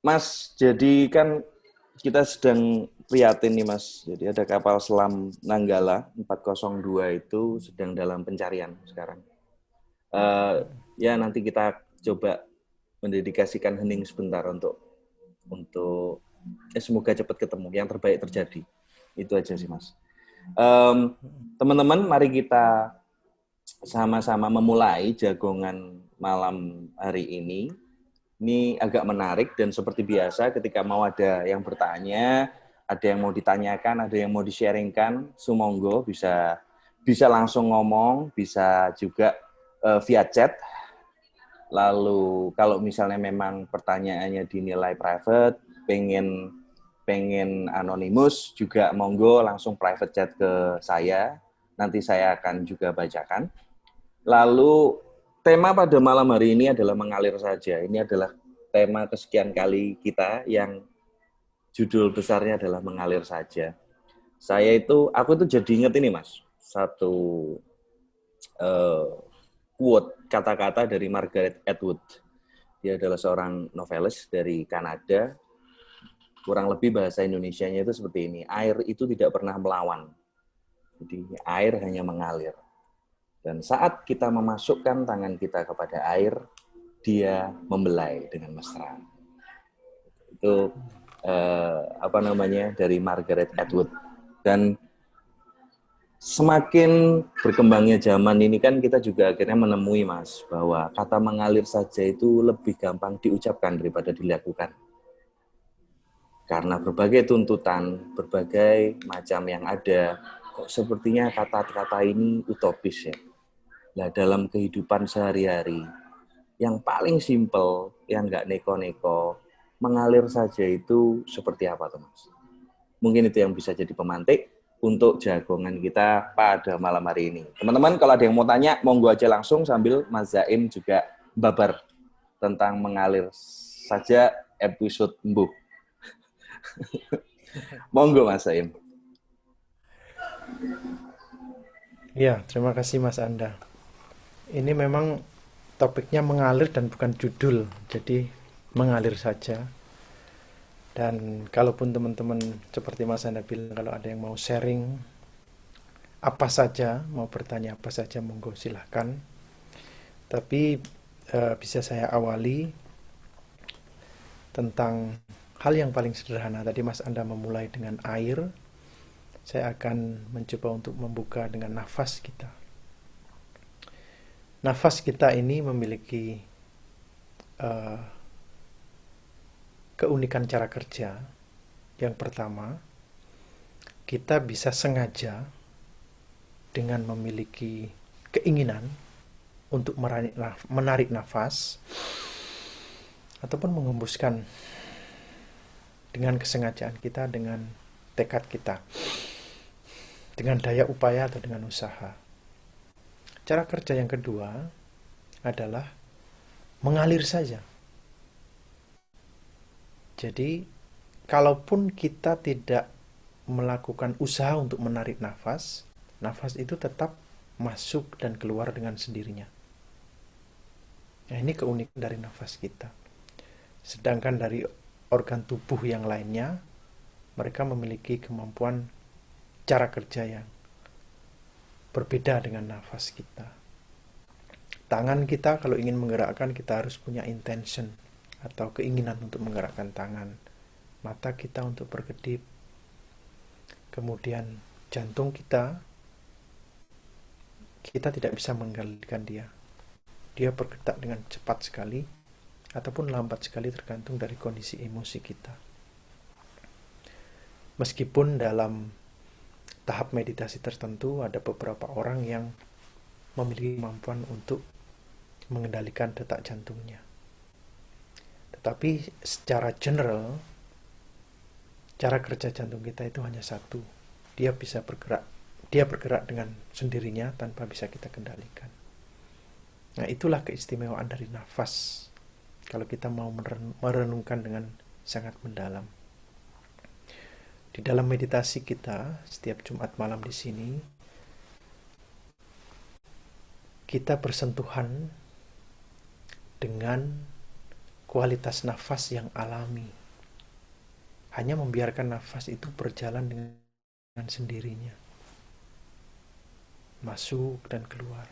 Mas, jadi kan kita sedang prihatin nih Mas. Jadi ada kapal selam Nanggala 402 itu sedang dalam pencarian sekarang. Eh, ya nanti kita coba mendedikasikan hening sebentar untuk semoga cepat ketemu, yang terbaik terjadi. Itu aja sih Mas. Teman-teman, mari kita sama-sama memulai jagongan malam hari ini. Ini agak menarik dan seperti biasa ketika mau ada yang bertanya, ada yang mau ditanyakan, ada yang mau di-sharingkan, sumonggo bisa langsung ngomong, bisa juga via chat. Lalu kalau misalnya memang pertanyaannya dinilai private, pengen pengen anonimus juga monggo langsung private chat ke saya. Nanti saya akan juga bacakan. Lalu tema pada malam hari ini adalah mengalir saja. Ini adalah tema kesekian kali kita yang judul besarnya adalah mengalir saja. Aku itu jadi inget ini Mas, satu uh, quote, kata-kata dari Margaret Atwood. Dia adalah seorang novelis dari Kanada. Kurang lebih bahasa Indonesianya itu seperti ini, air itu tidak pernah melawan. Jadi air hanya mengalir. Dan saat kita memasukkan tangan kita kepada air, dia membelai dengan mesra. Itu dari Margaret Atwood. Dan semakin berkembangnya zaman ini kan kita juga akhirnya menemui Mas bahwa kata mengalir saja itu lebih gampang diucapkan daripada dilakukan. Karena berbagai tuntutan, berbagai macam yang ada, kok sepertinya kata-kata ini utopis ya. Nah, dalam kehidupan sehari-hari, yang paling simpel, yang nggak neko-neko, mengalir saja itu seperti apa tuh Mas? Mungkin itu yang bisa jadi pemantik untuk jagongan kita pada malam hari ini. Teman-teman kalau ada yang mau tanya, monggo aja langsung sambil Mas Zaim juga babar tentang mengalir saja episode Mbuh. Monggo Mas Zaim. Ya, terima kasih Mas Anda. Ini memang topiknya mengalir dan bukan judul, jadi mengalir saja. Dan kalaupun teman-teman seperti Mas Anda bilang kalau ada yang mau sharing apa saja, mau bertanya apa saja, monggo silahkan. Tapi bisa saya awali tentang hal yang paling sederhana. Tadi Mas Anda memulai dengan air, saya akan mencoba untuk membuka dengan nafas kita. Nafas kita ini memiliki uh, keunikan cara kerja. Yang pertama, kita bisa sengaja dengan memiliki keinginan untuk menarik nafas ataupun mengembuskan dengan kesengajaan kita, dengan tekad kita, dengan daya upaya atau dengan usaha. Cara kerja yang kedua adalah mengalir saja. Jadi, kalaupun kita tidak melakukan usaha untuk menarik nafas, nafas itu tetap masuk dan keluar dengan sendirinya. Nah, ini keunikan dari nafas kita. Sedangkan dari organ tubuh yang lainnya, mereka memiliki kemampuan cara kerja yang berbeda dengan nafas kita. Tangan kita kalau ingin menggerakkan, kita harus punya intention atau keinginan untuk menggerakkan tangan. Mata kita untuk berkedip. Kemudian jantung kita tidak bisa mengendalikan dia. Dia bergerak dengan cepat sekali ataupun lambat sekali tergantung dari kondisi emosi kita. Meskipun dalam tahap meditasi tertentu ada beberapa orang yang memiliki kemampuan untuk mengendalikan detak jantungnya. Tetapi secara general, cara kerja jantung kita itu hanya satu. Dia bisa bergerak. Dia bergerak dengan sendirinya tanpa bisa kita kendalikan. Nah, itulah keistimewaan dari nafas. Kalau kita mau merenungkan dengan sangat mendalam. Di dalam meditasi kita, setiap Jumat malam di sini, kita bersentuhan dengan kualitas nafas yang alami. Hanya membiarkan nafas itu berjalan dengan sendirinya. Masuk dan keluar.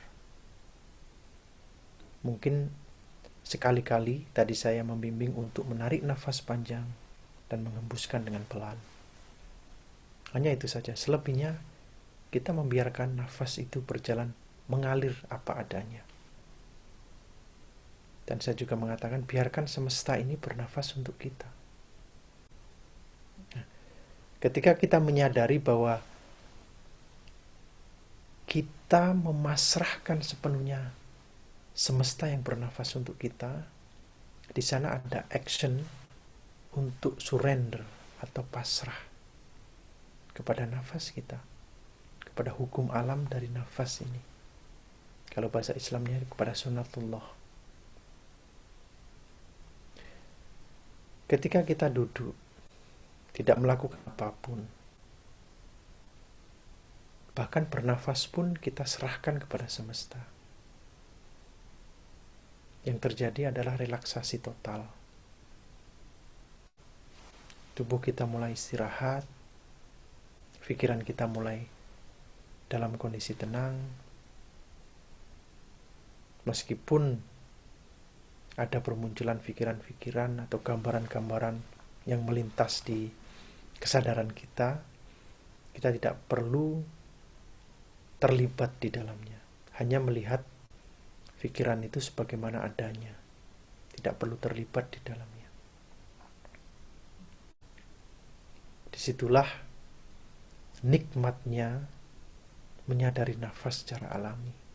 Mungkin sekali-kali tadi saya membimbing untuk menarik nafas panjang dan menghembuskan dengan pelan. Hanya itu saja. Selebihnya kita membiarkan nafas itu berjalan mengalir apa adanya. Dan saya juga mengatakan biarkan semesta ini bernafas untuk kita. Ketika kita menyadari bahwa kita memasrahkan sepenuhnya semesta yang bernafas untuk kita, di sana ada action untuk surrender atau pasrah kepada nafas kita, kepada hukum alam dari nafas ini. Kalau bahasa Islamnya kepada sunnatullah. Ketika kita duduk, tidak melakukan apapun, bahkan bernafas pun kita serahkan kepada semesta. Yang terjadi adalah relaksasi total. Tubuh kita mulai istirahat, pikiran kita mulai dalam kondisi tenang, meskipun ada bermunculan pikiran-pikiran atau gambaran-gambaran yang melintas di kesadaran kita, kita tidak perlu terlibat di dalamnya. Hanya melihat pikiran itu sebagaimana adanya. Tidak perlu terlibat di dalamnya. Disitulah nikmatnya menyadari nafas secara alami.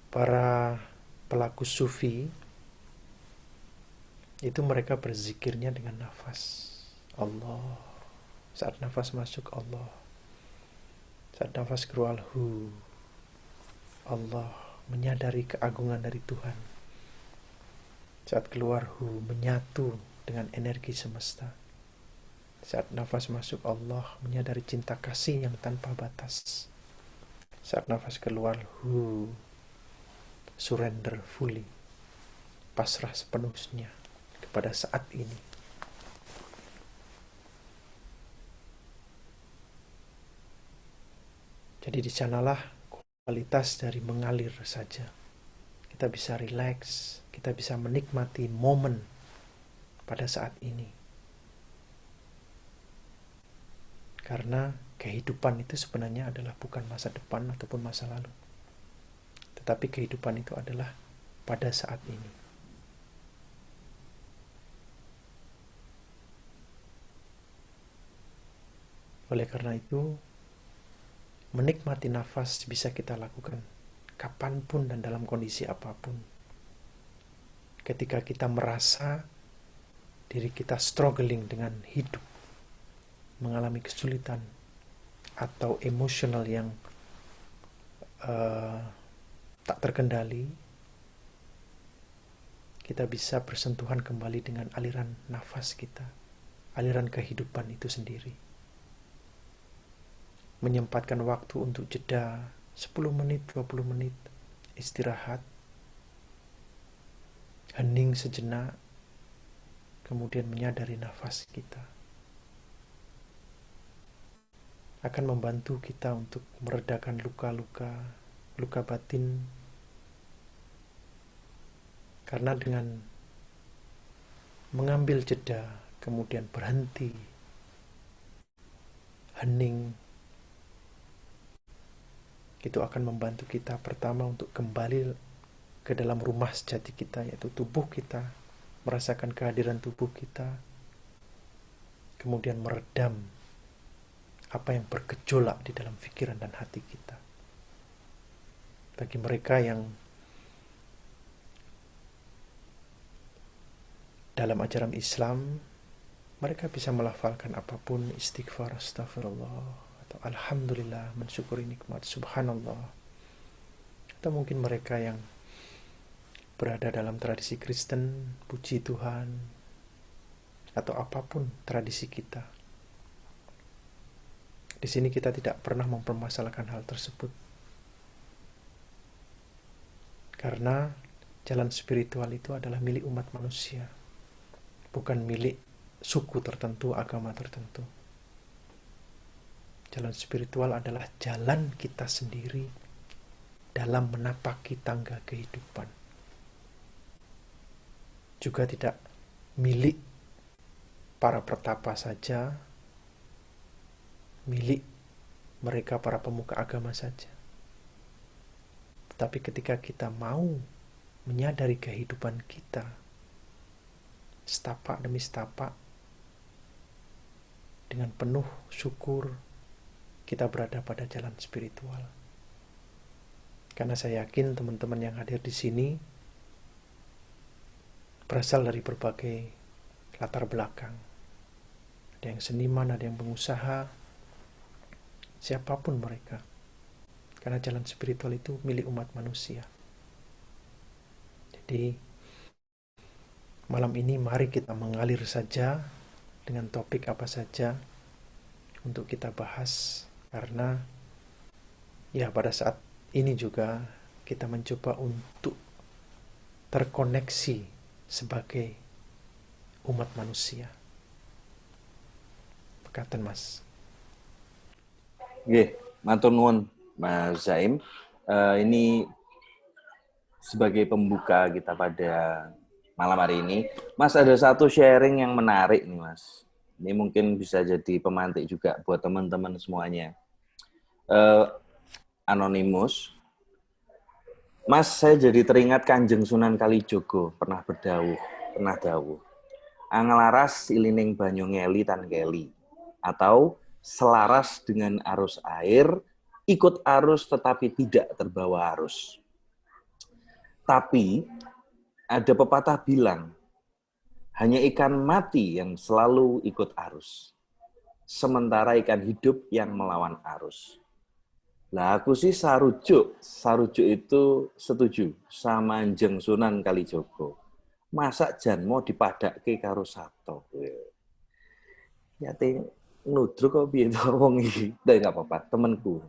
Para pelaku sufi itu mereka berzikirnya dengan nafas. Allah. Saat nafas masuk Allah. Saat nafas keluar hu. Allah, menyadari keagungan dari Tuhan. Saat keluar hu, menyatu dengan energi semesta. Saat nafas masuk Allah, menyadari cinta kasih yang tanpa batas. Saat nafas keluar hu, surrender fully, pasrah sepenuhnya kepada saat ini. Jadi di sanalah kualitas dari mengalir saja. Kita bisa relax, kita bisa menikmati momen pada saat ini. Karena kehidupan itu sebenarnya adalah bukan masa depan ataupun masa lalu. Tetapi kehidupan itu adalah pada saat ini. Oleh karena itu, menikmati nafas bisa kita lakukan kapanpun dan dalam kondisi apapun. Ketika kita merasa diri kita struggling dengan hidup, mengalami kesulitan, atau emosional yang tak terkendali, kita bisa bersentuhan kembali dengan aliran nafas kita, aliran kehidupan itu sendiri. Menyempatkan waktu untuk jeda 10 menit, 20 menit, istirahat, hening sejenak, kemudian menyadari nafas kita. Akan membantu kita untuk meredakan luka-luka, luka batin. Karena dengan mengambil jeda, kemudian berhenti, hening, itu akan membantu kita pertama untuk kembali ke dalam rumah sejati kita, yaitu tubuh kita, merasakan kehadiran tubuh kita, kemudian meredam apa yang bergejolak di dalam pikiran dan hati kita. Bagi mereka yang dalam ajaran Islam, mereka bisa melafalkan apapun, istighfar, astagfirullah, atau alhamdulillah, mensyukuri nikmat, subhanallah. Atau mungkin mereka yang berada dalam tradisi Kristen, puji Tuhan, atau apapun tradisi kita. Di sini kita tidak pernah mempermasalahkan hal tersebut. Karena Jalan spiritual itu adalah milik umat manusia, bukan milik suku tertentu, agama tertentu. Jalan spiritual adalah jalan kita sendiri dalam menapaki tangga kehidupan. Juga tidak milik para pertapa saja, milik mereka para pemuka agama saja. Tetapi ketika kita mau menyadari kehidupan kita, setapak demi setapak, dengan penuh syukur, kita berada pada jalan spiritual. Karena saya yakin teman-teman yang hadir di sini berasal dari berbagai latar belakang. Ada yang seniman, ada yang pengusaha, siapapun mereka. Karena jalan spiritual itu milik umat manusia. Jadi, malam ini mari kita mengalir saja dengan topik apa saja untuk kita bahas. Karena ya pada saat ini juga kita mencoba untuk terkoneksi sebagai umat manusia. Bekatan Mas. Nggih, matur nuwun Mas Zaim. Ini sebagai pembuka kita pada malam hari ini. Mas, ada satu sharing yang menarik nih Mas. Ini mungkin bisa jadi pemantik juga buat teman-teman semuanya. Anonimus. Mas, saya jadi teringat Kanjeng Sunan Kalijogo pernah dawuh. Anglaras ilining banyu ngeli tan keli. Atau selaras dengan arus air, ikut arus tetapi tidak terbawa arus. Tapi ada pepatah bilang, hanya ikan mati yang selalu ikut arus. Sementara ikan hidup yang melawan arus. Lah aku sih sarujuk itu setuju sama Kanjeng Sunan Kalijogo. Masa jan mau dipadake karo sato. Ya nudruk kok piye to wong iki. Tapi enggak apa-apa, temanku.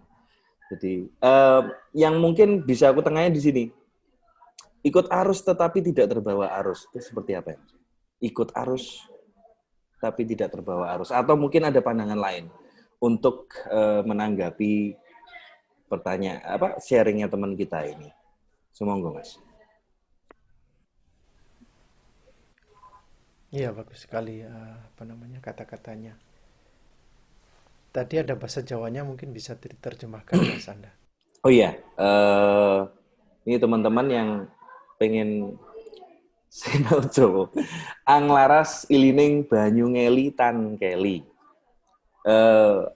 Jadi yang mungkin bisa aku tengahin di sini. Ikut arus tetapi tidak terbawa arus. Itu seperti apa ya? Ikut arus tapi tidak terbawa arus. Atau mungkin ada pandangan lain untuk menanggapi pertanyaan sharingnya teman kita ini. Semoga Mas. Iya, bagus sekali kata-katanya. Tadi ada bahasa Jawanya, mungkin bisa diterjemahkan Mas Anda. Oh iya, ini teman-teman yang pengen sinau Jawa. Anglaras ilining banyu ngeli tan keli.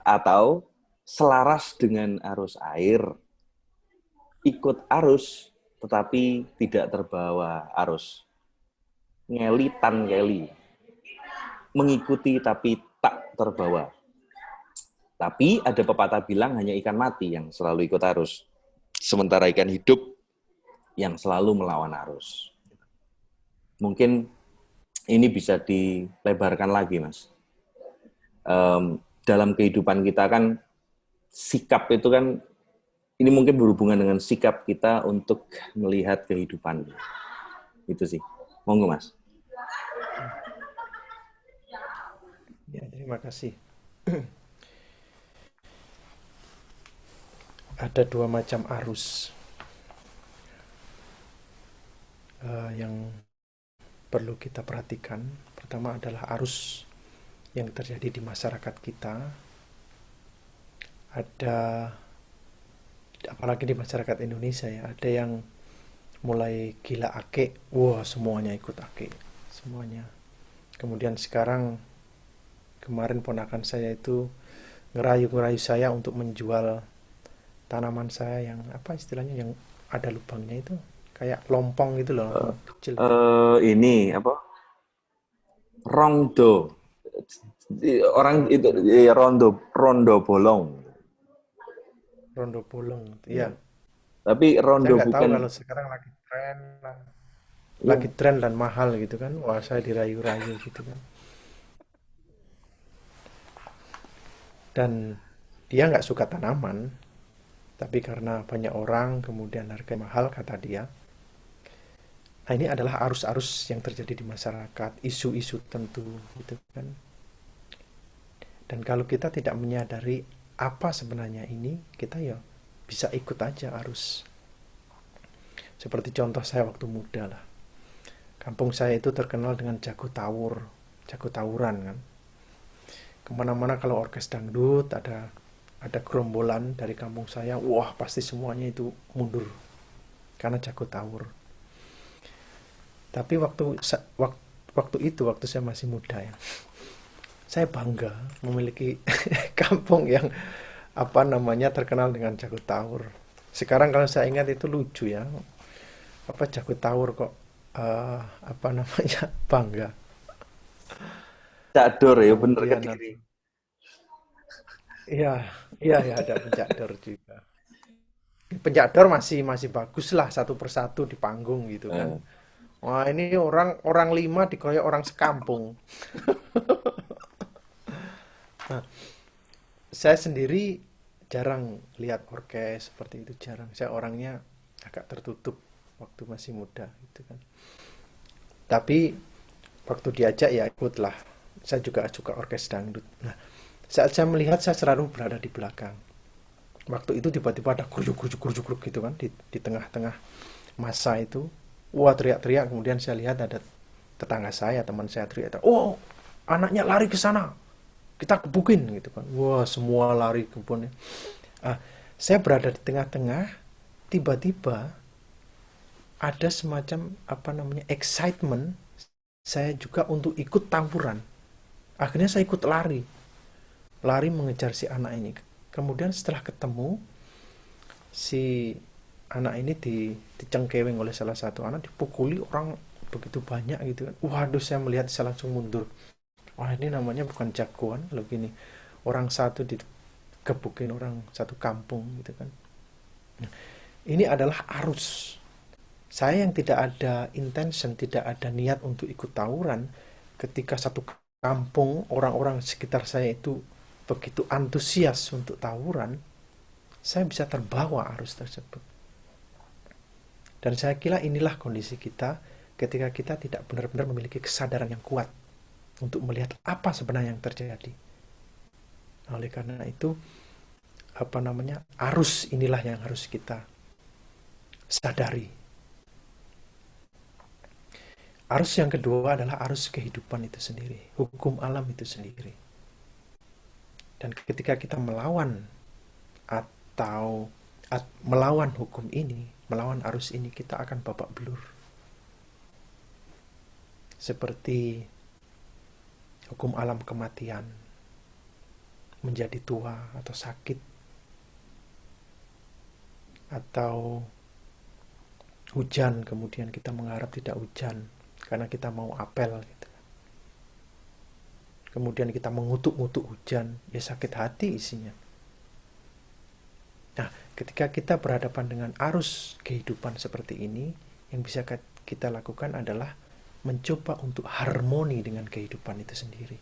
Atau selaras dengan arus air, ikut arus tetapi tidak terbawa arus. Ngeli tan keli. Mengikuti tapi tak terbawa. Tapi ada pepatah bilang hanya ikan mati yang selalu ikut arus. Sementara ikan hidup yang selalu melawan arus. Mungkin ini bisa dilebarkan lagi, Mas. Dalam kehidupan kita kan, sikap itu kan, ini mungkin berhubungan dengan sikap kita untuk melihat kehidupan. Itu sih. Monggo, Mas. Ya, terima kasih. Ada dua macam arus yang perlu kita perhatikan. Pertama adalah arus yang terjadi di masyarakat kita. Ada, apalagi di masyarakat Indonesia ya, ada yang mulai gila ake, wah semuanya ikut ake, semuanya. Kemudian sekarang, kemarin ponakan saya itu ngerayu-ngerayu saya untuk menjual tanaman saya yang apa istilahnya, yang ada lubangnya itu, kayak lompong gitu loh, kecil. Ini apa? Rondo. Orang itu rondo bolong. Rondo bolong, iya. Tapi Saya rondo nggak tahu bukan. kalau sekarang lagi tren dan mahal gitu kan. Wah, saya dirayu-rayu gitu kan. Dan dia nggak suka tanaman, tapi karena banyak orang, kemudian harga mahal kata dia. Nah, ini adalah arus-arus yang terjadi di masyarakat, isu-isu tentu gitu kan. Dan kalau kita tidak menyadari apa sebenarnya ini, kita ya bisa ikut aja arus. Seperti contoh saya waktu muda lah. Kampung saya itu terkenal dengan jago tawur, jago tawuran kan. Kemana-mana kalau orkes dangdut ada gerombolan dari kampung saya, wah pasti semuanya itu mundur karena jago tawur. Tapi waktu saya masih muda ya, saya bangga memiliki kampung yang apa namanya terkenal dengan jago tawur. Sekarang kalau saya ingat itu lucu ya, apa jago tawur kok apa namanya bangga. Cador ya, bener Kemudian Kediri. iya, iya ya ada pencador juga. Pencador masih masih bagus lah satu persatu di panggung gitu kan. Eh, Wah ini orang orang lima dikoyak orang sekampung. Nah, saya sendiri jarang lihat orkes seperti itu jarang. Saya orangnya agak tertutup waktu masih muda gitu kan. Tapi waktu diajak ya ikutlah. Saya juga suka orkes dangdut. Nah, saat saya melihat saya selalu berada di belakang. Waktu itu tiba-tiba ada kurujuk gitu kan di tengah-tengah masa itu. Wah teriak-teriak kemudian saya lihat ada tetangga saya, teman saya teriak, oh anaknya lari ke sana, kita gebukin gitu kan. Wah semua lari kebunnya. Ah, saya berada di tengah-tengah, tiba-tiba ada semacam apa namanya excitement saya juga untuk ikut tawuran. Akhirnya saya ikut lari, lari mengejar si anak ini. Kemudian setelah ketemu si anak ini dicengkeweng oleh salah satu anak, dipukuli orang begitu banyak gitu kan. Waduh saya melihat saya langsung mundur. Wah ini namanya bukan jagoan kalau gini. Orang satu digebukin orang satu kampung gitu kan. Nah, ini adalah arus. Saya yang tidak ada intention, tidak ada niat untuk ikut tawuran, ketika satu kampung orang-orang sekitar saya itu begitu antusias untuk tawuran, saya bisa terbawa arus tersebut. Dan saya kira inilah kondisi kita ketika kita tidak benar-benar memiliki kesadaran yang kuat untuk melihat apa sebenarnya yang terjadi. Oleh karena itu, apa namanya, arus inilah yang harus kita sadari. Arus yang kedua adalah arus kehidupan itu sendiri, hukum alam itu sendiri. Dan ketika kita melawan atau melawan hukum ini, melawan arus ini, kita akan babak belur. Seperti hukum alam kematian, menjadi tua atau sakit, atau hujan kemudian kita mengharap tidak hujan karena kita mau apel gitu. Kemudian kita mengutuk-ngutuk hujan, ya sakit hati isinya. Nah, ketika kita berhadapan dengan arus kehidupan seperti ini, yang bisa kita lakukan adalah mencoba untuk harmoni dengan kehidupan itu sendiri.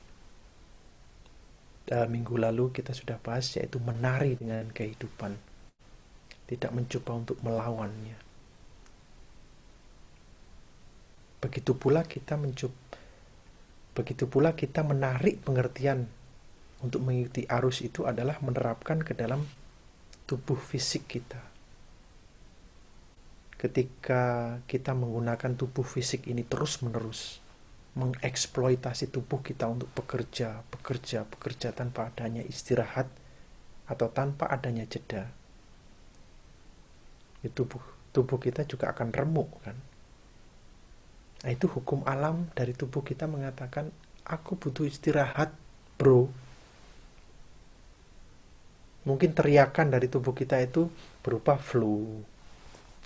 Minggu lalu kita sudah bahas yaitu menari dengan kehidupan, tidak mencoba untuk melawannya. Begitu pula kita menarik pengertian untuk mengikuti arus itu adalah menerapkan ke dalam tubuh fisik kita. Ketika kita menggunakan tubuh fisik ini terus-menerus, mengeksploitasi tubuh kita untuk bekerja tanpa adanya istirahat atau tanpa adanya jeda, tubuh kita juga akan remuk kan. Nah, itu hukum alam dari tubuh kita mengatakan, aku butuh istirahat, bro. Mungkin teriakan dari tubuh kita itu berupa flu,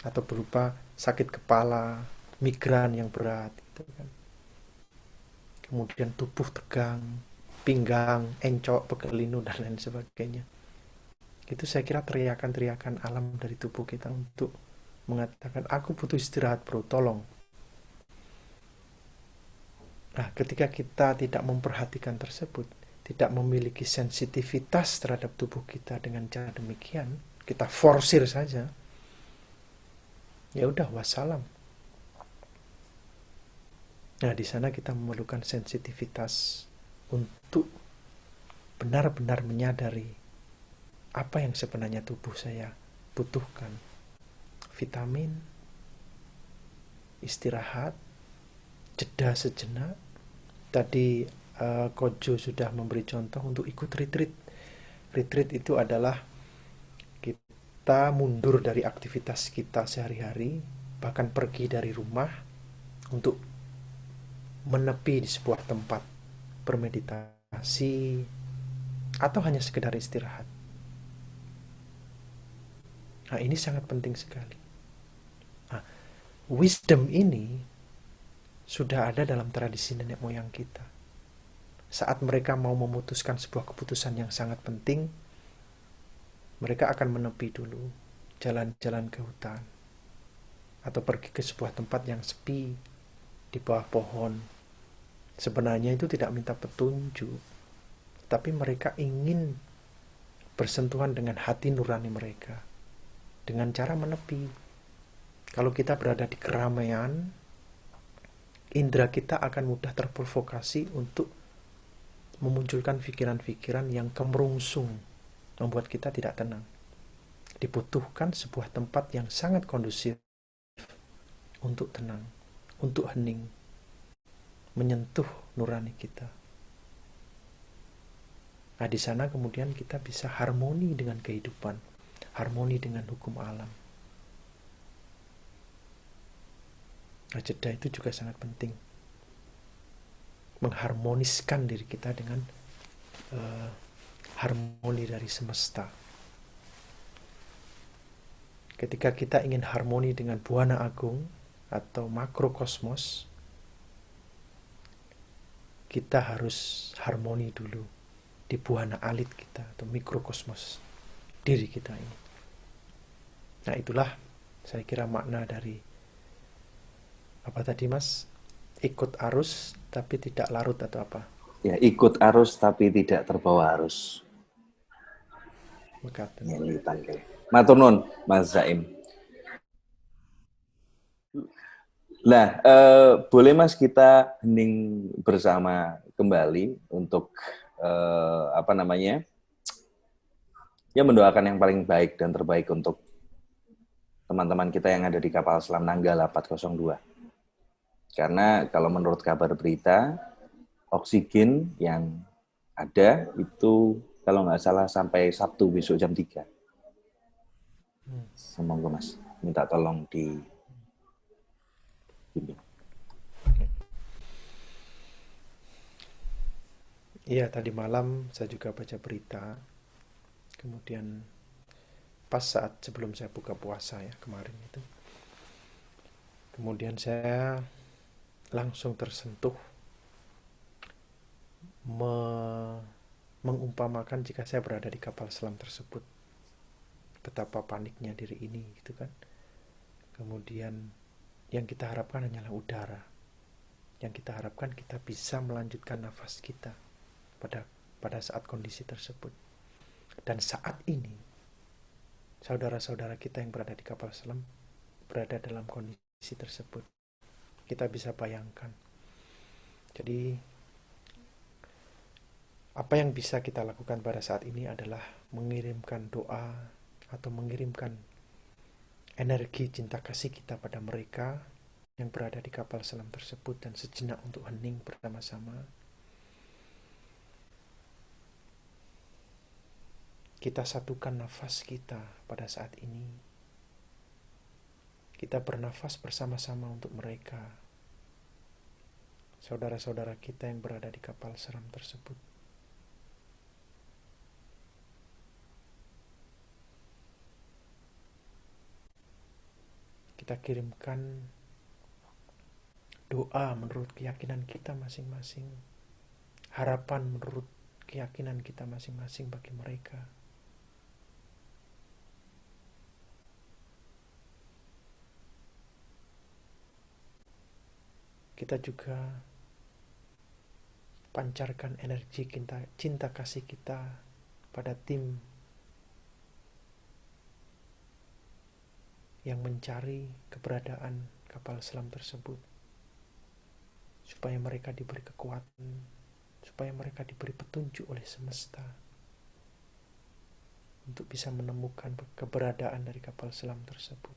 atau berupa sakit kepala, migran yang berat, gitu kan. Kemudian tubuh tegang, pinggang, encok, pegel linu, dan lain sebagainya. Itu saya kira teriakan-teriakan alam dari tubuh kita untuk mengatakan, aku butuh istirahat, bro, tolong. Nah, ketika kita tidak memperhatikan tersebut, tidak memiliki sensitivitas terhadap tubuh kita dengan cara demikian, kita forsir saja, ya udah wassalam. Nah, di sana kita memerlukan sensitivitas untuk benar-benar menyadari apa yang sebenarnya tubuh saya butuhkan. Vitamin, istirahat, jeda sejenak. Tadi Kojo sudah memberi contoh untuk ikut retreat. Retreat itu adalah kita mundur dari aktivitas kita sehari-hari, bahkan pergi dari rumah untuk menepi di sebuah tempat, bermeditasi, atau hanya sekedar istirahat. Nah, ini sangat penting sekali. Nah, wisdom ini sudah ada dalam tradisi nenek moyang kita. Saat mereka mau memutuskan sebuah keputusan yang sangat penting, mereka akan menepi dulu, jalan-jalan ke hutan, atau pergi ke sebuah tempat yang sepi, di bawah pohon. Sebenarnya itu tidak minta petunjuk, tapi mereka ingin bersentuhan dengan hati nurani mereka, dengan cara menepi. Kalau kita berada di keramaian, indera kita akan mudah terprovokasi untuk memunculkan pikiran-pikiran yang kemerungsung, membuat kita tidak tenang. Dibutuhkan sebuah tempat yang sangat kondusif untuk tenang, untuk hening, menyentuh nurani kita. Nah, di sana kemudian kita bisa harmoni dengan kehidupan, harmoni dengan hukum alam. Nah, jeda itu juga sangat penting. Mengharmoniskan diri kita dengan harmoni dari semesta. Ketika kita ingin harmoni dengan buana agung atau makrokosmos, kita harus harmoni dulu di buana alit kita atau mikrokosmos diri kita ini. Nah, itulah saya kira makna dari apa tadi, Mas? Ikut arus tapi tidak larut atau apa? Ya, ikut arus tapi tidak terbawa arus. Mekaten. Ya, dipanggil. Matur nuwun, Mas Zaim. Nah, boleh Mas kita hening bersama kembali untuk apa namanya? Ya, mendoakan yang paling baik dan terbaik untuk teman-teman kita yang ada di kapal selam Nanggala 402. Karena kalau menurut kabar berita, oksigen yang ada itu kalau nggak salah sampai Sabtu besok jam 3. Semoga Mas minta tolong di bimbing. Iya, tadi malam saya juga baca berita. Kemudian pas saat sebelum saya buka puasa ya kemarin itu. Kemudian saya langsung tersentuh mengumpamakan jika saya berada di kapal selam tersebut. Betapa paniknya diri ini gitu kan. Kemudian yang kita harapkan hanyalah udara. Yang kita harapkan kita bisa melanjutkan nafas kita pada saat kondisi tersebut. Dan saat ini saudara-saudara kita yang berada di kapal selam berada dalam kondisi tersebut. Kita bisa bayangkan. Jadi apa yang bisa kita lakukan pada saat ini adalah mengirimkan doa atau mengirimkan energi cinta kasih kita pada mereka yang berada di kapal selam tersebut dan sejenak untuk hening bersama-sama. Kita satukan nafas kita pada saat ini. Kita bernafas bersama-sama untuk mereka, saudara-saudara kita yang berada di kapal selam tersebut. Kita kirimkan doa menurut keyakinan kita masing-masing, harapan menurut keyakinan kita masing-masing bagi mereka. Kita juga pancarkan energi cinta kasih kita pada tim yang mencari keberadaan kapal selam tersebut. supaya mereka diberi kekuatan, supaya mereka diberi petunjuk oleh semesta untuk bisa menemukan keberadaan dari kapal selam tersebut.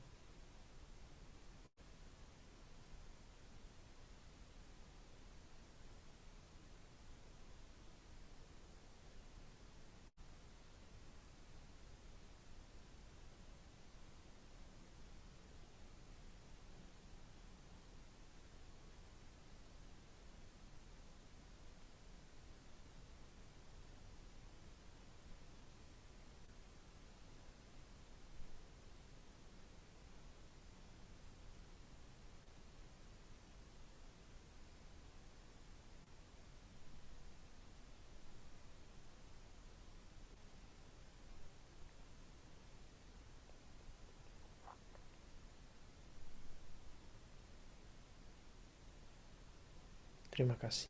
Terima kasih.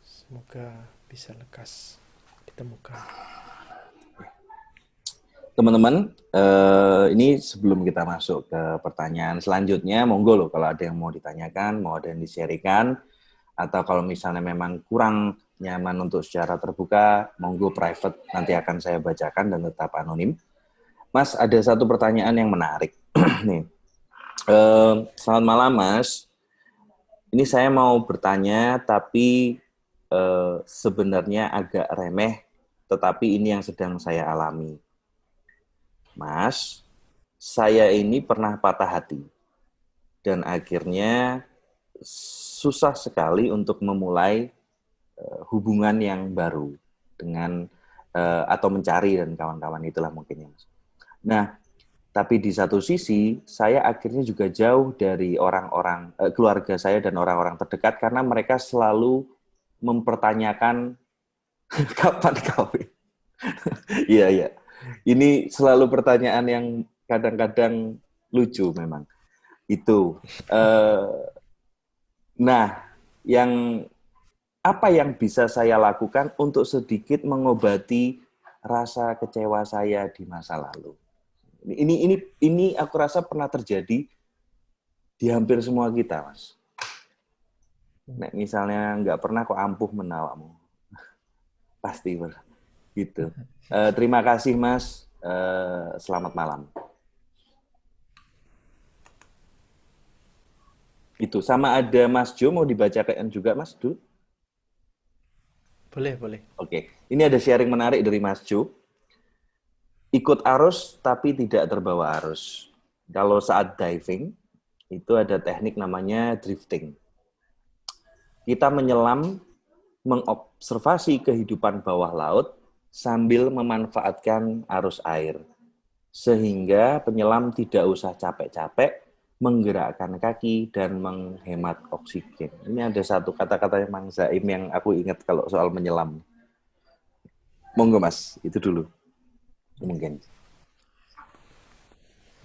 Semoga bisa lekas ditemukan. Teman-teman, ini sebelum kita masuk ke pertanyaan selanjutnya, monggo loh kalau ada yang mau ditanyakan, mau ada yang di-sharingkan, atau kalau misalnya memang kurang nyaman untuk secara terbuka, monggo private, nanti akan saya bacakan dan tetap anonim. Mas, ada satu pertanyaan yang menarik. Nih, selamat malam Mas. Ini saya mau bertanya, tapi sebenarnya agak remeh, tetapi ini yang sedang saya alami. Mas, saya ini pernah patah hati dan akhirnya susah sekali untuk memulai hubungan yang baru dengan atau mencari dan kawan-kawan itulah mungkin ya Mas. Nah, tapi di satu sisi saya akhirnya juga jauh dari orang-orang keluarga saya dan orang-orang terdekat karena mereka selalu mempertanyakan kapan kawin. Iya, iya. Ini selalu pertanyaan yang kadang-kadang lucu memang. Itu. Nah, apa yang bisa saya lakukan untuk sedikit mengobati rasa kecewa saya di masa lalu? Ini aku rasa pernah terjadi di hampir semua kita, Mas. Nek misalnya nggak pernah kok ampuh menawamu. Pasti gitu. Terima kasih, Mas. Selamat malam. Itu sama ada Mas Jo mau dibacakan juga Mas Du? Boleh, boleh. Oke, ini ada sharing menarik dari Mas Jo. Ikut arus tapi tidak terbawa arus. Kalau saat diving itu ada teknik namanya drifting. Kita menyelam, mengobservasi kehidupan bawah laut sambil memanfaatkan arus air. Sehingga penyelam tidak usah capek-capek menggerakkan kaki dan menghemat oksigen. Ini ada satu kata-kata yang Mang Zaim yang aku ingat kalau soal menyelam. Monggo Mas, itu dulu. Mungkin.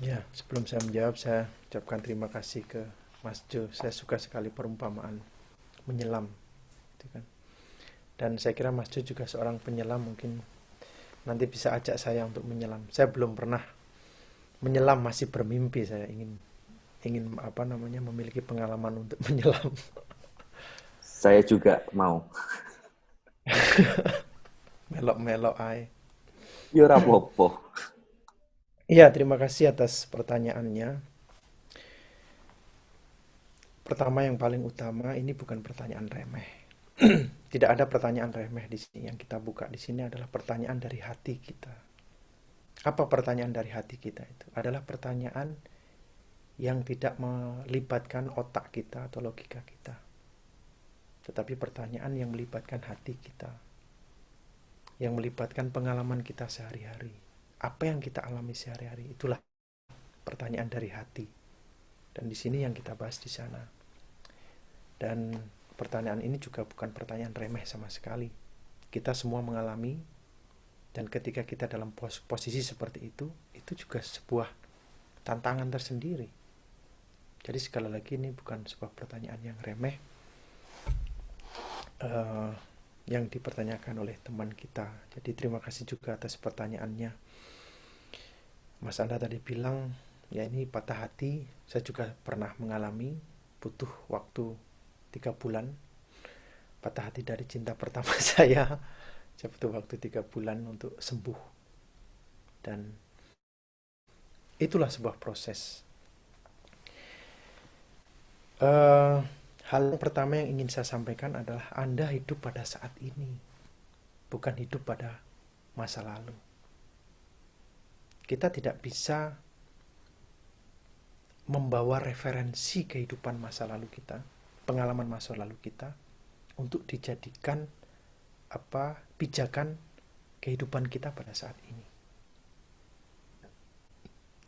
Ya, sebelum saya menjawab, saya ucapkan terima kasih ke Mas Jo. Saya suka sekali perumpamaan menyelam, gitu kan. Dan saya kira Mas Jo juga seorang penyelam, mungkin nanti bisa ajak saya untuk menyelam. Saya belum pernah menyelam, masih bermimpi saya ingin apa namanya memiliki pengalaman untuk menyelam. Saya juga mau. Melok-melok ae. Ya ora apa-apa. Iya, terima kasih atas pertanyaannya. Pertama, yang paling utama, ini bukan pertanyaan remeh. Tidak ada pertanyaan remeh di sini. Yang kita buka di sini adalah pertanyaan dari hati kita. Apa pertanyaan dari hati kita itu? Adalah pertanyaan yang tidak melibatkan otak kita atau logika kita. Tetapi pertanyaan yang melibatkan hati kita. Yang melibatkan pengalaman kita sehari-hari. Apa yang kita alami sehari-hari, itulah pertanyaan dari hati. Dan di sini yang kita bahas di sana. Dan pertanyaan ini juga bukan pertanyaan remeh sama sekali. Kita semua mengalami, dan ketika kita dalam posisi seperti itu juga sebuah tantangan tersendiri. Jadi sekali lagi ini bukan sebuah pertanyaan yang remeh yang dipertanyakan oleh teman kita. Jadi terima kasih juga atas pertanyaannya. Mas Anda tadi bilang, ya ini patah hati, saya juga pernah mengalami. butuh waktu 3 bulan. Patah hati dari cinta pertama saya butuh waktu 3 bulan untuk sembuh. Dan itulah sebuah proses. Hal yang pertama yang ingin saya sampaikan adalah Anda hidup pada saat ini, bukan hidup pada masa lalu. Kita tidak bisa membawa referensi kehidupan masa lalu kita, pengalaman masa lalu kita, untuk dijadikan pijakan kehidupan kita pada saat ini.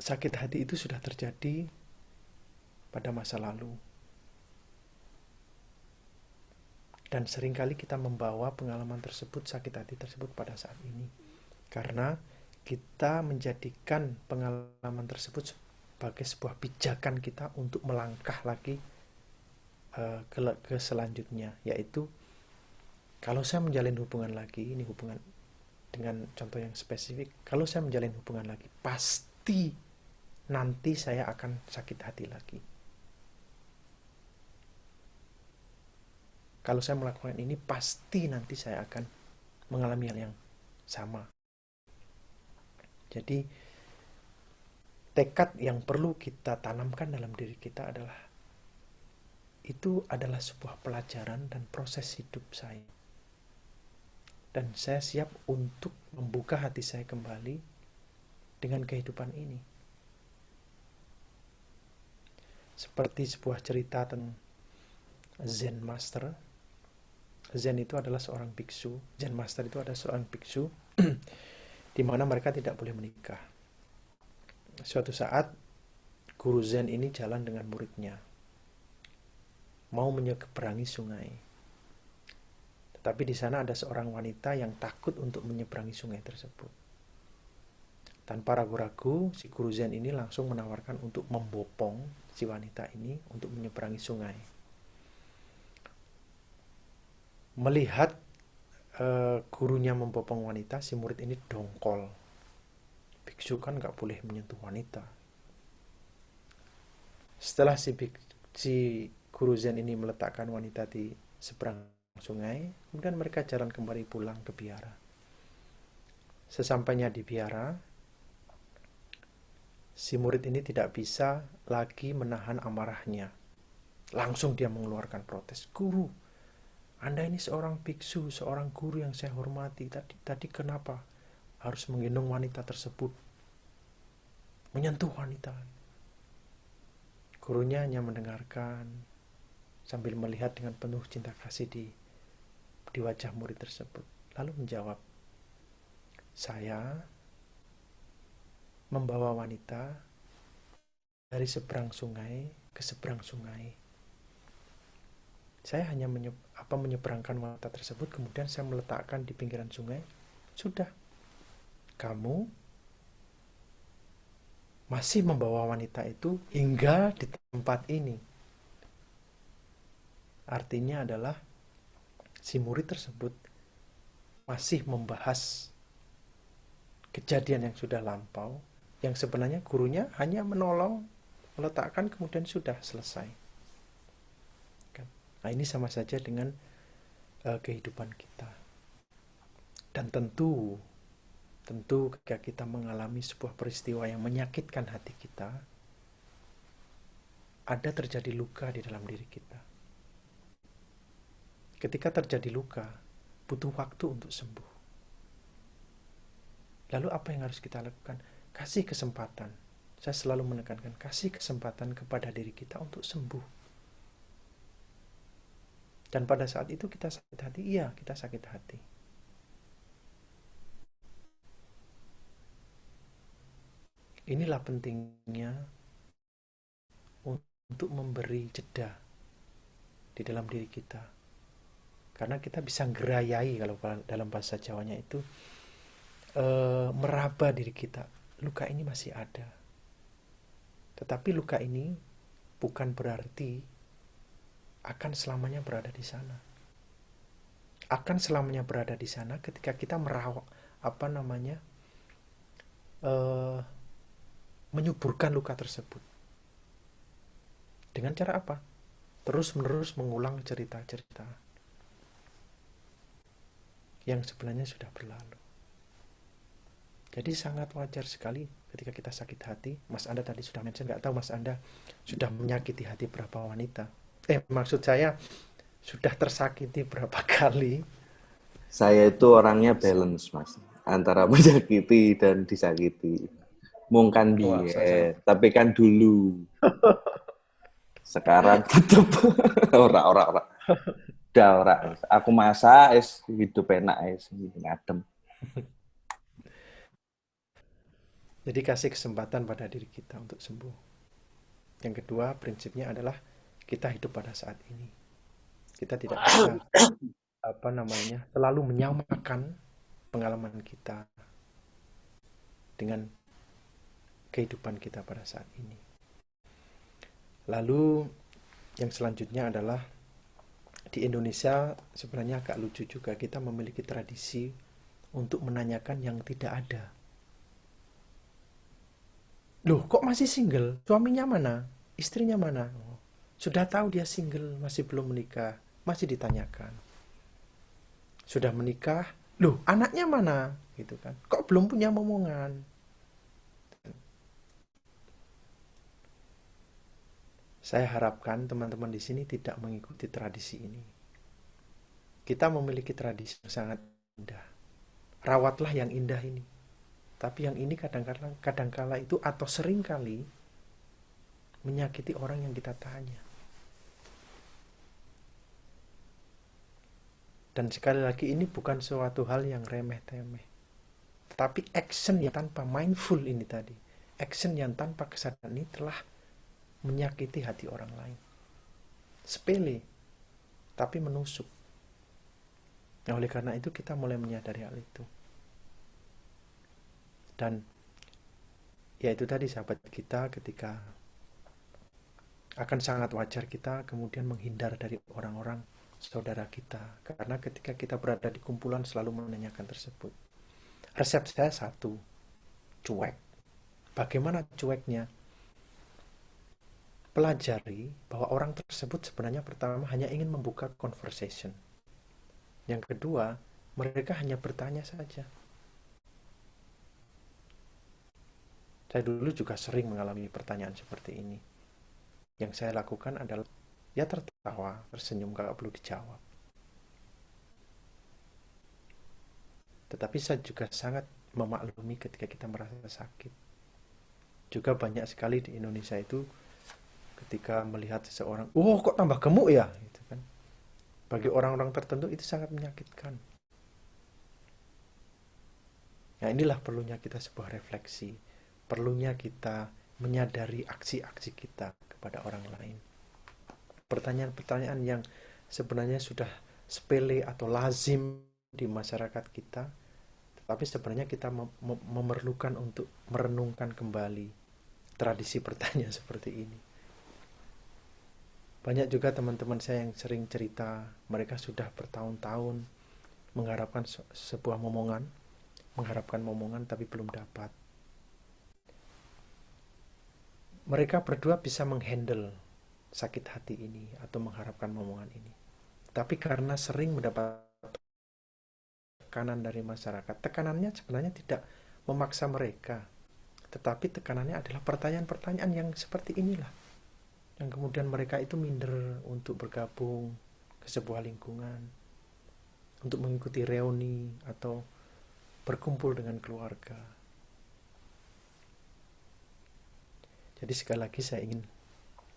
Sakit hati itu sudah terjadi pada masa lalu. Dan seringkali kita membawa pengalaman tersebut, sakit hati tersebut pada saat ini. Karena kita menjadikan pengalaman tersebut sebagai sebuah pijakan kita untuk melangkah lagi ke selanjutnya, yaitu kalau saya menjalin hubungan lagi, ini hubungan dengan contoh yang spesifik, kalau saya menjalin hubungan lagi, pasti nanti saya akan sakit hati lagi. Kalau saya melakukan ini, pasti nanti saya akan mengalami hal yang sama. Jadi, tekad yang perlu kita tanamkan dalam diri kita adalah itu adalah sebuah pelajaran dan proses hidup saya. Dan saya siap untuk membuka hati saya kembali dengan kehidupan ini. Seperti sebuah cerita tentang Zen Master. Zen itu adalah seorang biksu. Zen Master itu adalah seorang biksu di mana mereka tidak boleh menikah. Suatu saat guru Zen ini jalan dengan muridnya, mau menyeberangi sungai. Tetapi di sana ada seorang wanita yang takut untuk menyeberangi sungai tersebut. Tanpa ragu-ragu, si guru Zen ini langsung menawarkan untuk membopong si wanita ini untuk menyeberangi sungai. Melihat gurunya membopong wanita, si murid ini dongkol. Biksu kan gak boleh menyentuh wanita. Setelah si guru Zen ini meletakkan wanita di seberang sungai, kemudian mereka jalan kembali pulang ke biara. Sesampainya di biara, si murid ini tidak bisa lagi menahan amarahnya. Langsung dia mengeluarkan protes. Guru, Anda ini seorang biksu, seorang guru yang saya hormati. Tadi kenapa harus menggendong wanita tersebut? Menyentuh wanita. Gurunya hanya mendengarkan sambil melihat dengan penuh cinta kasih di wajah murid tersebut. Lalu menjawab, saya membawa wanita dari seberang sungai ke seberang sungai. Saya hanya menyeberangkan wanita tersebut, kemudian saya meletakkan di pinggiran sungai. Sudah. Kamu masih membawa wanita itu hingga di tempat ini. Artinya adalah si murid tersebut masih membahas kejadian yang sudah lampau, yang sebenarnya gurunya hanya menolong, meletakkan, kemudian sudah selesai. Nah, ini sama saja dengan kehidupan kita. Dan tentu ketika kita mengalami sebuah peristiwa yang menyakitkan hati kita, ada terjadi luka di dalam diri kita. Ketika terjadi luka, butuh waktu untuk sembuh. Lalu apa yang harus kita lakukan? Kasih kesempatan. Saya selalu menekankan, kasih kesempatan kepada diri kita untuk sembuh. Dan pada saat itu kita sakit hati, iya kita sakit hati. Inilah pentingnya untuk memberi jeda di dalam diri kita. Karena kita bisa gerayai, kalau dalam bahasa Jawanya itu, meraba diri kita. Luka ini masih ada. Tetapi luka ini bukan berarti akan selamanya berada di sana. Akan selamanya berada di sana ketika kita merawat, menyuburkan luka tersebut. Dengan cara apa? terus-menerus mengulang cerita-cerita yang sebenarnya sudah berlalu. Jadi sangat wajar sekali ketika kita sakit hati. Mas Anda tadi sudah mention, nggak tahu Mas Anda sudah menyakiti hati berapa wanita. Maksud saya sudah tersakiti berapa kali. Saya itu orangnya balance, Mas, antara menyakiti dan disakiti. Mungkin Wah, saya tapi kan dulu. Sekarang tetep ora. Udah ora. Aku masak hidup enak ngadem. jadi kasih kesempatan pada diri kita untuk sembuh. Yang kedua, prinsipnya adalah kita hidup pada saat ini. Kita tidak bisa selalu menyamakan pengalaman kita dengan kehidupan kita pada saat ini. Lalu yang selanjutnya adalah di Indonesia sebenarnya agak lucu juga, kita memiliki tradisi untuk menanyakan yang tidak ada. Loh, kok masih single? Suaminya mana? Istrinya mana? Oh, sudah tahu dia single, masih belum menikah, masih ditanyakan. Sudah menikah? Loh, anaknya mana? Gitu kan. Kok belum punya momongan? Saya harapkan teman-teman di sini tidak mengikuti tradisi ini. Kita memiliki tradisi yang sangat indah. Rawatlah yang indah ini. Tapi yang ini kadang-kala itu atau seringkali menyakiti orang yang kita tanya. Dan sekali lagi ini bukan suatu hal yang remeh-temeh. Tetapi action yang tanpa mindful ini tadi. Action yang tanpa kesadaran ini telah menyakiti hati orang lain. Sepele, tapi menusuk. Nah, oleh karena itu kita mulai menyadari hal itu. Dan ya itu tadi sahabat kita, ketika akan sangat wajar kita kemudian menghindar dari orang-orang saudara kita. Karena ketika kita berada di kumpulan selalu menanyakan tersebut. Resep saya satu, cuek. Bagaimana cueknya? Pelajari bahwa orang tersebut sebenarnya pertama hanya ingin membuka conversation. Yang kedua, mereka hanya bertanya saja. Saya dulu juga sering mengalami pertanyaan seperti ini. Yang saya lakukan adalah ya tertawa, tersenyum, gak perlu dijawab. Tetapi saya juga sangat memaklumi ketika kita merasa sakit. Juga banyak sekali di Indonesia itu ketika melihat seseorang, oh kok tambah gemuk ya? Gitu kan. Bagi orang-orang tertentu itu sangat menyakitkan. Nah, inilah perlunya kita sebuah refleksi. Perlunya kita menyadari aksi-aksi kita kepada orang lain. Pertanyaan-pertanyaan yang sebenarnya sudah sepele atau lazim di masyarakat kita, tetapi sebenarnya kita memerlukan untuk merenungkan kembali tradisi bertanya seperti ini. Banyak juga teman-teman saya yang sering cerita, mereka sudah bertahun-tahun mengharapkan sebuah momongan, tapi belum dapat. Mereka berdua bisa menghandle sakit hati ini atau mengharapkan momongan ini. Tapi karena sering mendapat tekanan dari masyarakat, tekanannya sebenarnya tidak memaksa mereka, tetapi tekanannya adalah pertanyaan-pertanyaan yang seperti inilah, yang kemudian mereka itu minder untuk bergabung ke sebuah lingkungan, untuk mengikuti reuni atau berkumpul dengan keluarga. Jadi sekali lagi saya ingin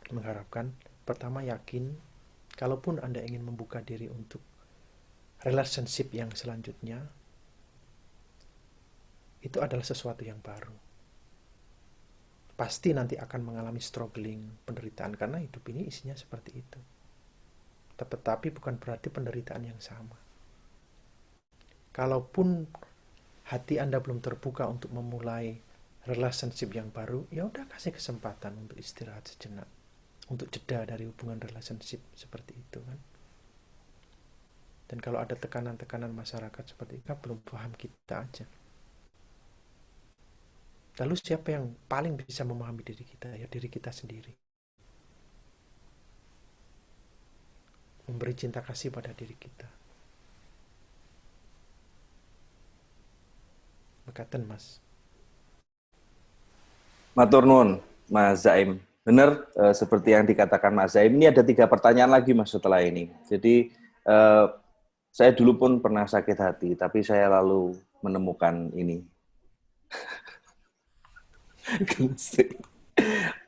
mengharapkan, pertama yakin, kalaupun Anda ingin membuka diri untuk relationship yang selanjutnya, itu adalah sesuatu yang baru. Pasti nanti akan mengalami struggling, penderitaan, karena hidup ini isinya seperti itu. Tetapi bukan berarti penderitaan yang sama. Kalaupun hati Anda belum terbuka untuk memulai relationship yang baru, ya udah kasih kesempatan untuk istirahat sejenak, untuk jeda dari hubungan relationship seperti itu kan. Dan kalau ada tekanan-tekanan masyarakat seperti itu, belum paham kita aja. Lalu siapa yang paling bisa memahami diri kita? Ya diri kita sendiri. memberi cinta kasih pada diri kita. Mekaten, Mas. Matur nuwun, Mas Zaim. Benar, seperti yang dikatakan Mas Zaim, ini ada 3 pertanyaan lagi Mas setelah ini. Jadi, saya dulu pun pernah sakit hati, tapi saya lalu menemukan ini.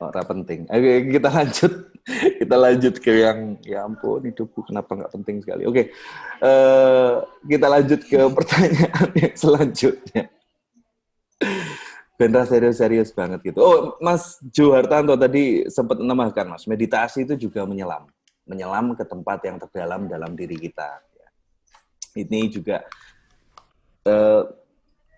Ora penting. Oke, kita lanjut. Kita lanjut ke yang, ya ampun, hidupku kenapa nggak penting sekali. Oke, kita lanjut ke pertanyaan yang selanjutnya. Benar serius-serius banget gitu. Oh, Mas Juhartanto tadi sempat menambahkan, Mas, meditasi itu juga menyelam. Menyelam ke tempat yang terdalam dalam diri kita. Ini juga,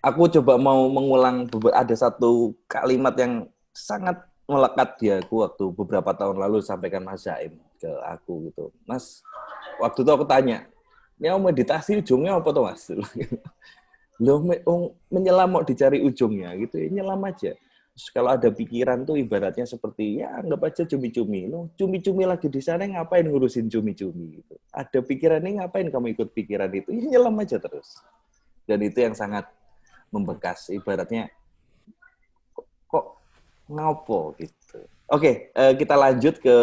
aku coba mau mengulang, ada satu kalimat yang sangat melekat di aku waktu beberapa tahun lalu sampaikan Mas Zaim ke aku gitu. Mas, waktu itu aku tanya, ini meditasi ujungnya apa tuh Mas? Loh, menyelam mau dicari ujungnya gitu ya, nyelam aja. Terus kalau ada pikiran tuh ibaratnya seperti, ya anggap aja cumi-cumi. Loh, cumi-cumi lagi di sana ngapain ngurusin cumi-cumi gitu. Ada pikiran ini ngapain kamu ikut pikiran itu? Ya nyelam aja terus. Dan itu yang sangat membekas, ibaratnya kok ngopo gitu. Oke, kita lanjut ke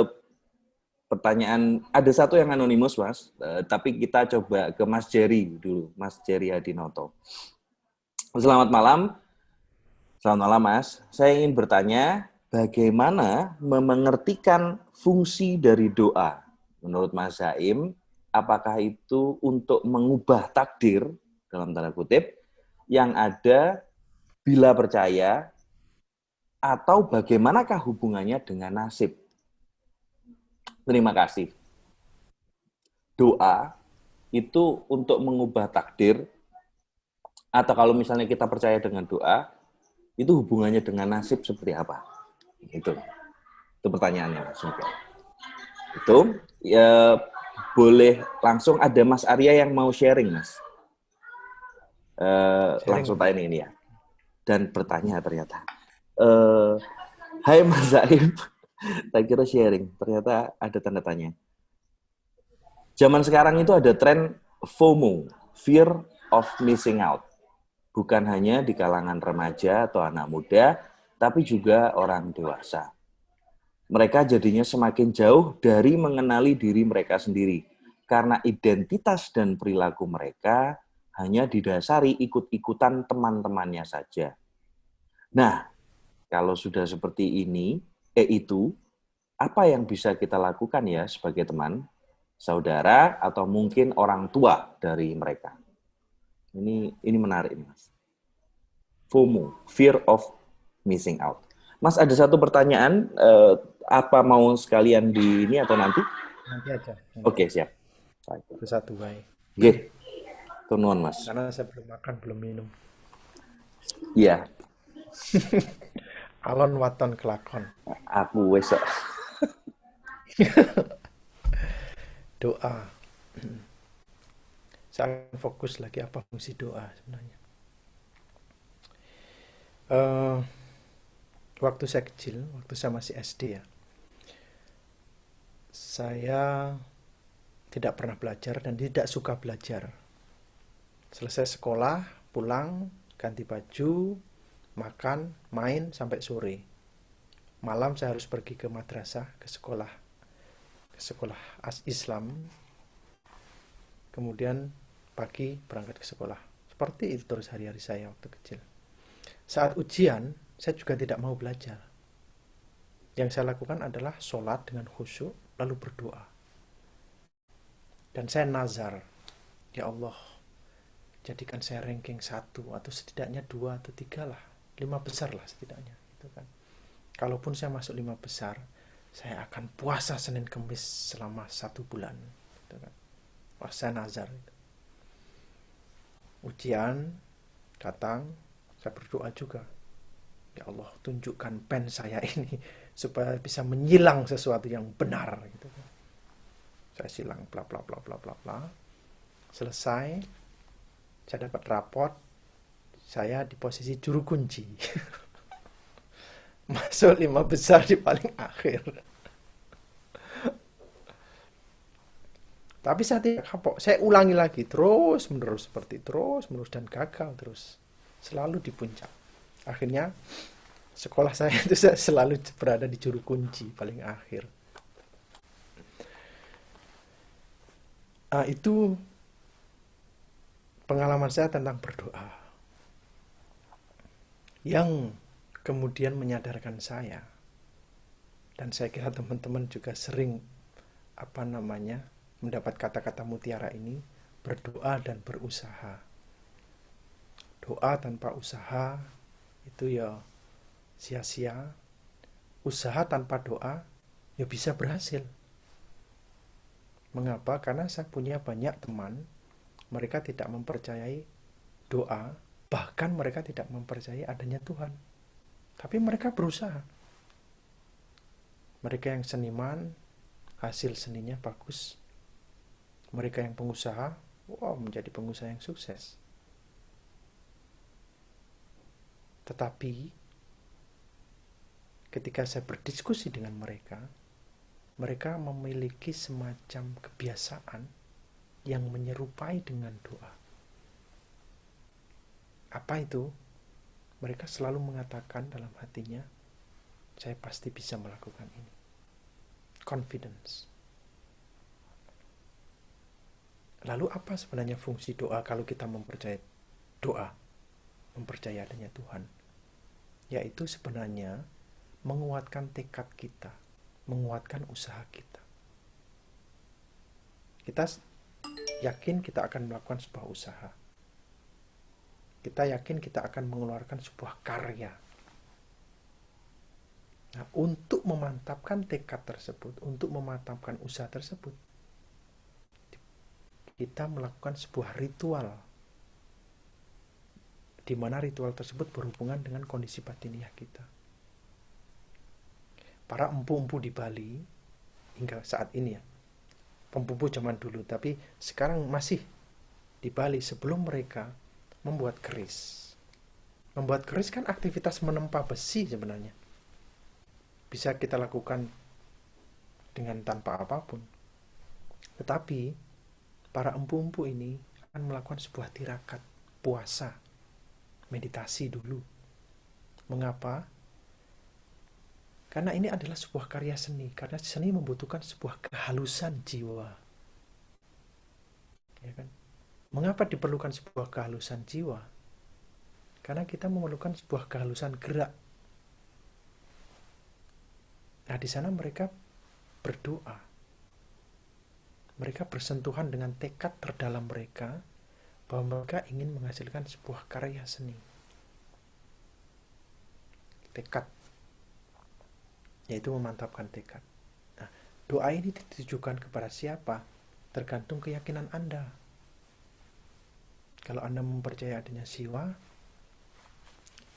pertanyaan. Ada satu yang anonimus, Mas, tapi kita coba ke Mas Jerry dulu, Mas Jerry Hadinoto. Selamat malam. Selamat malam, Mas. Saya ingin bertanya, bagaimana mengertikan fungsi dari doa? Menurut Mas Zaim, apakah itu untuk mengubah takdir, dalam tanda kutip, yang ada bila percaya, atau bagaimanakah hubungannya dengan nasib? Terima kasih. Doa itu untuk mengubah takdir, atau kalau misalnya kita percaya dengan doa, itu hubungannya dengan nasib seperti apa? Itu pertanyaannya, Mas. Itu ya, boleh langsung ada Mas Arya yang mau sharing, Mas. Langsung tanya ini ya. Dan bertanya ternyata. Hai Mas Zaim, tak kira sharing. Ternyata ada tanda tanya. Zaman sekarang itu ada tren FOMO, Fear of Missing Out. Bukan hanya di kalangan remaja atau anak muda, tapi juga orang dewasa. Mereka jadinya semakin jauh dari mengenali diri mereka sendiri, karena identitas dan perilaku mereka hanya didasari ikut-ikutan teman-temannya saja. Nah, kalau sudah seperti ini, apa yang bisa kita lakukan ya sebagai teman, saudara, atau mungkin orang tua dari mereka? Ini menarik, Mas. FOMO, Fear of Missing Out. Mas, ada satu pertanyaan, apa mau sekalian di ini atau nanti? Nanti aja. Oke, siap. Itu satu baik. Oke, tunuan Mas. Karena saya belum makan, belum minum. Iya. Alon waton kelakon. Aku wesok. Doa. Saya fokus lagi apa fungsi doa sebenarnya. Waktu saya kecil, waktu saya masih SD ya, saya tidak pernah belajar dan tidak suka belajar. Selesai sekolah, pulang, ganti baju, makan, main sampai sore. Malam saya harus pergi ke madrasah, ke sekolah Islam. Kemudian pagi berangkat ke sekolah. Seperti itu terus hari-hari saya waktu kecil. Saat ujian, saya juga tidak mau belajar. Yang saya lakukan adalah sholat dengan khusyuk, lalu berdoa. Dan saya nazar, ya Allah, jadikan saya ranking 1 atau setidaknya 2 atau 3 lah, 5 besar lah setidaknya. Gitu kan. Kalaupun saya masuk 5 besar, saya akan puasa Senin Kemis selama 1 bulan. Gitu kan. Wah, saya nazar. Ujian datang, saya berdoa juga. Ya Allah, tunjukkan pen saya ini supaya bisa menyilang sesuatu yang benar gitu. Saya silang bla bla bla bla bla bla. Selesai, saya dapat raport, saya di posisi juru kunci. Masuk 5 besar di paling akhir. Tapi saya tidak kapok. Saya ulangi lagi terus menerus seperti terus menerus dan gagal terus. Selalu di puncak. Akhirnya sekolah saya itu saya selalu berada di juru kunci paling akhir. Itu pengalaman saya tentang berdoa yang kemudian menyadarkan saya, dan saya kira teman-teman juga sering mendapat kata-kata mutiara ini, berdoa dan berusaha. Doa tanpa usaha itu ya sia-sia. Usaha tanpa doa ya bisa berhasil. Mengapa? Karena saya punya banyak teman, mereka tidak mempercayai doa, bahkan mereka tidak mempercayai adanya Tuhan. Tapi mereka berusaha. Mereka yang seniman, hasil seninya bagus. Mereka yang pengusaha, menjadi pengusaha yang sukses. Tetapi ketika saya berdiskusi dengan mereka, mereka memiliki semacam kebiasaan yang menyerupai dengan doa. Apa itu? Mereka selalu mengatakan dalam hatinya, saya pasti bisa melakukan ini. Confidence. Lalu apa sebenarnya fungsi doa kalau kita mempercayai doa? Mempercayai adanya Tuhan. Yaitu sebenarnya menguatkan tekad kita, menguatkan usaha kita. Kita yakin kita akan melakukan sebuah usaha. Kita yakin kita akan mengeluarkan sebuah karya. Nah, untuk memantapkan tekad tersebut, untuk memantapkan usaha tersebut, kita melakukan sebuah ritual, di mana ritual tersebut berhubungan dengan kondisi batiniah kita. Para empu-empu di Bali, hingga saat ini ya, empu-empu zaman dulu, tapi sekarang masih di Bali, sebelum mereka membuat keris. Membuat keris kan aktivitas menempa besi sebenarnya. Bisa kita lakukan dengan tanpa apapun. Tetapi para empu-empu ini akan melakukan sebuah tirakat, puasa, meditasi dulu. Mengapa? Karena ini adalah sebuah karya seni. Karena seni membutuhkan sebuah kehalusan jiwa. Ya kan? Mengapa diperlukan sebuah kehalusan jiwa? Karena kita memerlukan sebuah kehalusan gerak. Nah, di sana mereka berdoa. Mereka bersentuhan dengan tekad terdalam mereka bahwa mereka ingin menghasilkan sebuah karya seni. Tekad, yaitu memantapkan tekad. Nah, doa ini ditujukan kepada siapa? Tergantung keyakinan Anda. Kalau Anda mempercayai adanya Siwa,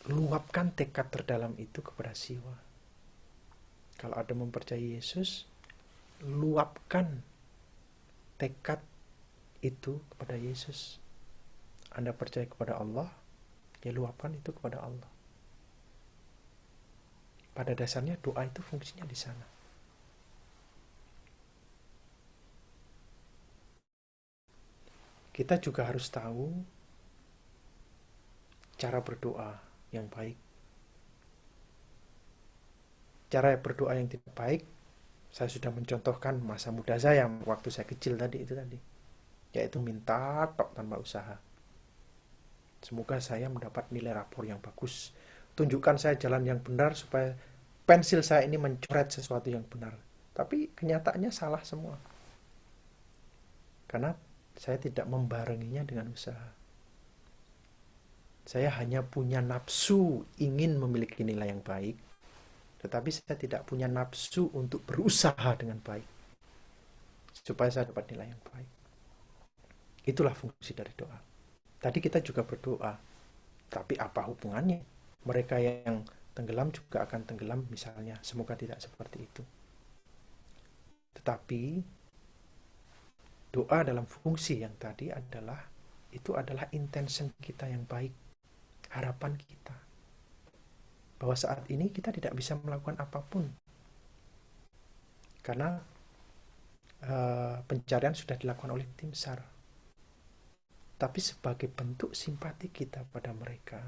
luapkan tekad terdalam itu kepada Siwa. Kalau Anda mempercayai Yesus, luapkan tekad itu kepada Yesus. Anda percaya kepada Allah, ya luapkan itu kepada Allah. Pada dasarnya doa itu fungsinya di sana. Kita juga harus tahu cara berdoa yang baik. Cara berdoa yang tidak baik, saya sudah mencontohkan masa muda saya waktu saya kecil tadi, yaitu minta tok tanpa usaha. Semoga saya mendapat nilai rapor yang bagus. Tunjukkan saya jalan yang benar supaya pensil saya ini mencoret sesuatu yang benar. Tapi kenyataannya salah semua. Karena saya tidak membarenginya dengan usaha. Saya hanya punya nafsu ingin memiliki nilai yang baik, tetapi saya tidak punya nafsu untuk berusaha dengan baik supaya saya dapat nilai yang baik. Itulah fungsi dari doa. Tadi kita juga berdoa, tapi apa hubungannya? Mereka yang tenggelam juga akan tenggelam misalnya. Semoga tidak seperti itu. Tetapi doa dalam fungsi yang tadi itu adalah intention kita yang baik, harapan kita bahwa saat ini kita tidak bisa melakukan apapun karena pencarian sudah dilakukan oleh tim SAR. Tapi sebagai bentuk simpati kita pada mereka,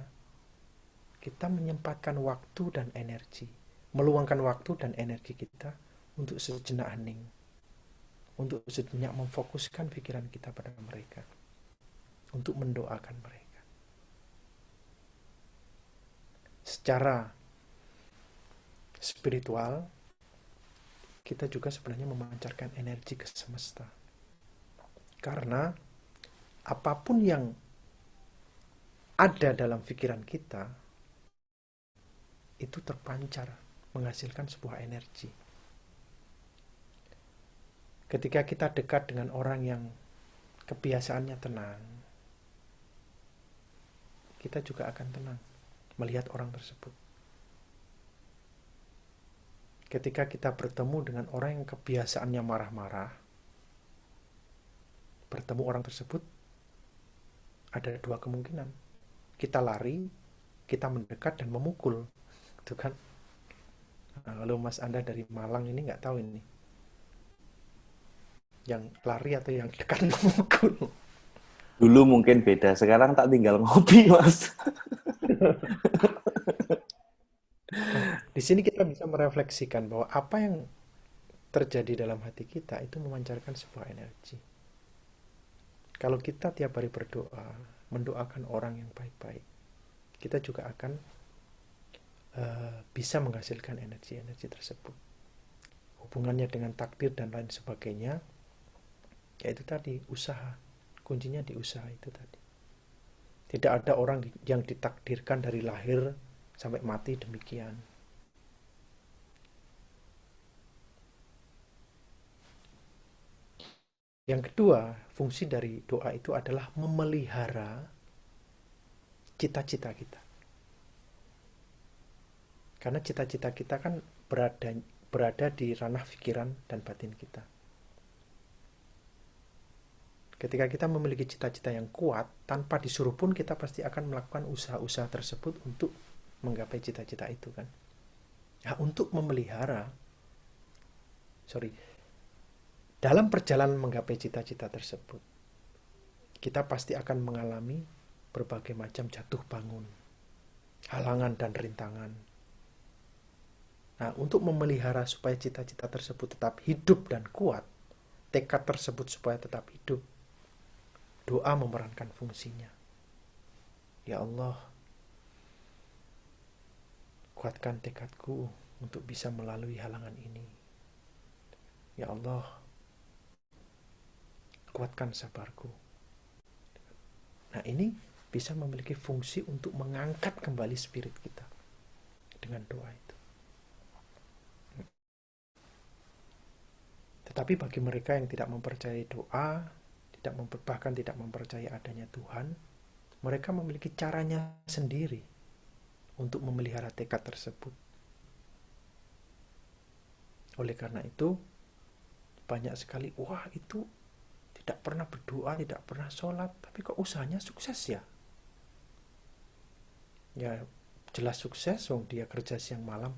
kita menyempatkan waktu dan energi, meluangkan waktu dan energi kita untuk sejenak hening, untuk sejenak memfokuskan pikiran kita pada mereka, untuk mendoakan mereka. Secara spiritual, kita juga sebenarnya memancarkan energi ke semesta. Karena apapun yang ada dalam pikiran kita, itu terpancar, menghasilkan sebuah energi. Ketika kita dekat dengan orang yang kebiasaannya tenang, kita juga akan tenang melihat orang tersebut. Ketika kita bertemu dengan orang yang kebiasaannya marah-marah, bertemu orang tersebut, ada dua kemungkinan. Kita lari, kita mendekat dan memukul. Itu kan. Nah, kalau Mas Anda dari Malang ini nggak tahu ini. Yang lari atau yang dekat memukul. Dulu mungkin beda, sekarang tak tinggal ngopi, Mas. Nah, di sini kita bisa merefleksikan bahwa apa yang terjadi dalam hati kita itu memancarkan sebuah energi. Kalau kita tiap hari berdoa, mendoakan orang yang baik-baik, kita juga akan bisa menghasilkan energi-energi tersebut. Hubungannya dengan takdir dan lain sebagainya, yaitu tadi usaha. Kuncinya di usaha itu tadi. Tidak ada orang yang ditakdirkan dari lahir sampai mati demikian. Yang kedua, fungsi dari doa itu adalah memelihara cita-cita kita. Karena cita-cita kita kan berada di ranah pikiran dan batin kita. Ketika kita memiliki cita-cita yang kuat, tanpa disuruh pun kita pasti akan melakukan usaha-usaha tersebut untuk menggapai cita-cita itu kan. Nah, untuk memelihara, dalam perjalanan menggapai cita-cita tersebut, kita pasti akan mengalami berbagai macam jatuh bangun, halangan dan rintangan. Nah, untuk memelihara supaya cita-cita tersebut tetap hidup dan kuat, tekad tersebut supaya tetap hidup, doa memerankan fungsinya. Ya Allah, kuatkan tekadku untuk bisa melalui halangan ini. Ya Allah, kuatkan sabarku. Nah, ini bisa memiliki fungsi untuk mengangkat kembali spirit kita dengan doa itu. Tetapi bagi mereka yang tidak mempercayai doa, bahkan tidak mempercayai adanya Tuhan, mereka memiliki caranya sendiri untuk memelihara tekad tersebut. Oleh karena itu, banyak sekali, wah itu tidak pernah berdoa, tidak pernah sholat, tapi kok usahanya sukses ya? Ya jelas sukses, dia kerja siang malam.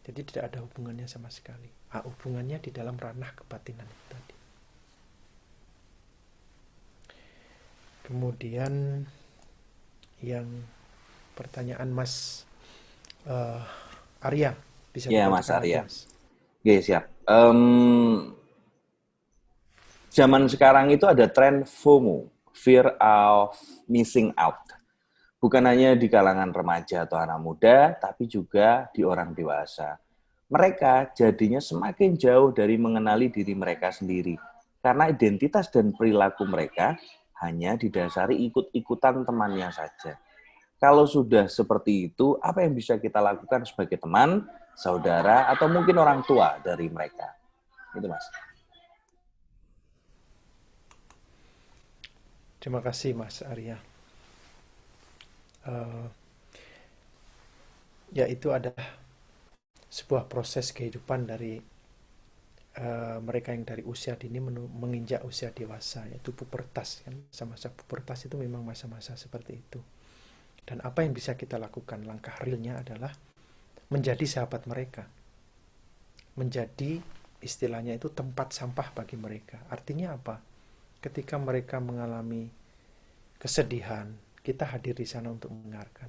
Jadi tidak ada hubungannya sama sekali. Hubungannya di dalam ranah kebatinan itu tadi. Kemudian yang pertanyaan Mas Arya, bisa Ya, Mas dibacakan lagi, Arya. Mas? Oke, siap. Zaman sekarang itu ada tren FOMO, fear of missing out. Bukan hanya di kalangan remaja atau anak muda, tapi juga di orang dewasa. Mereka jadinya semakin jauh dari mengenali diri mereka sendiri. Karena identitas dan perilaku mereka hanya didasari ikut-ikutan temannya saja. Kalau sudah seperti itu, apa yang bisa kita lakukan sebagai teman, saudara, atau mungkin orang tua dari mereka? Itu, Mas. Terima kasih, Mas Arya. Ya, itu adalah sebuah proses kehidupan dari mereka yang dari usia dini menginjak usia dewasa, yaitu pubertas kan. Masa-masa pubertas itu memang masa-masa seperti itu. Dan apa yang bisa kita lakukan, langkah realnya adalah menjadi sahabat mereka, menjadi istilahnya itu tempat sampah bagi mereka. Artinya apa? Ketika mereka mengalami kesedihan, kita hadir di sana untuk mendengarkan.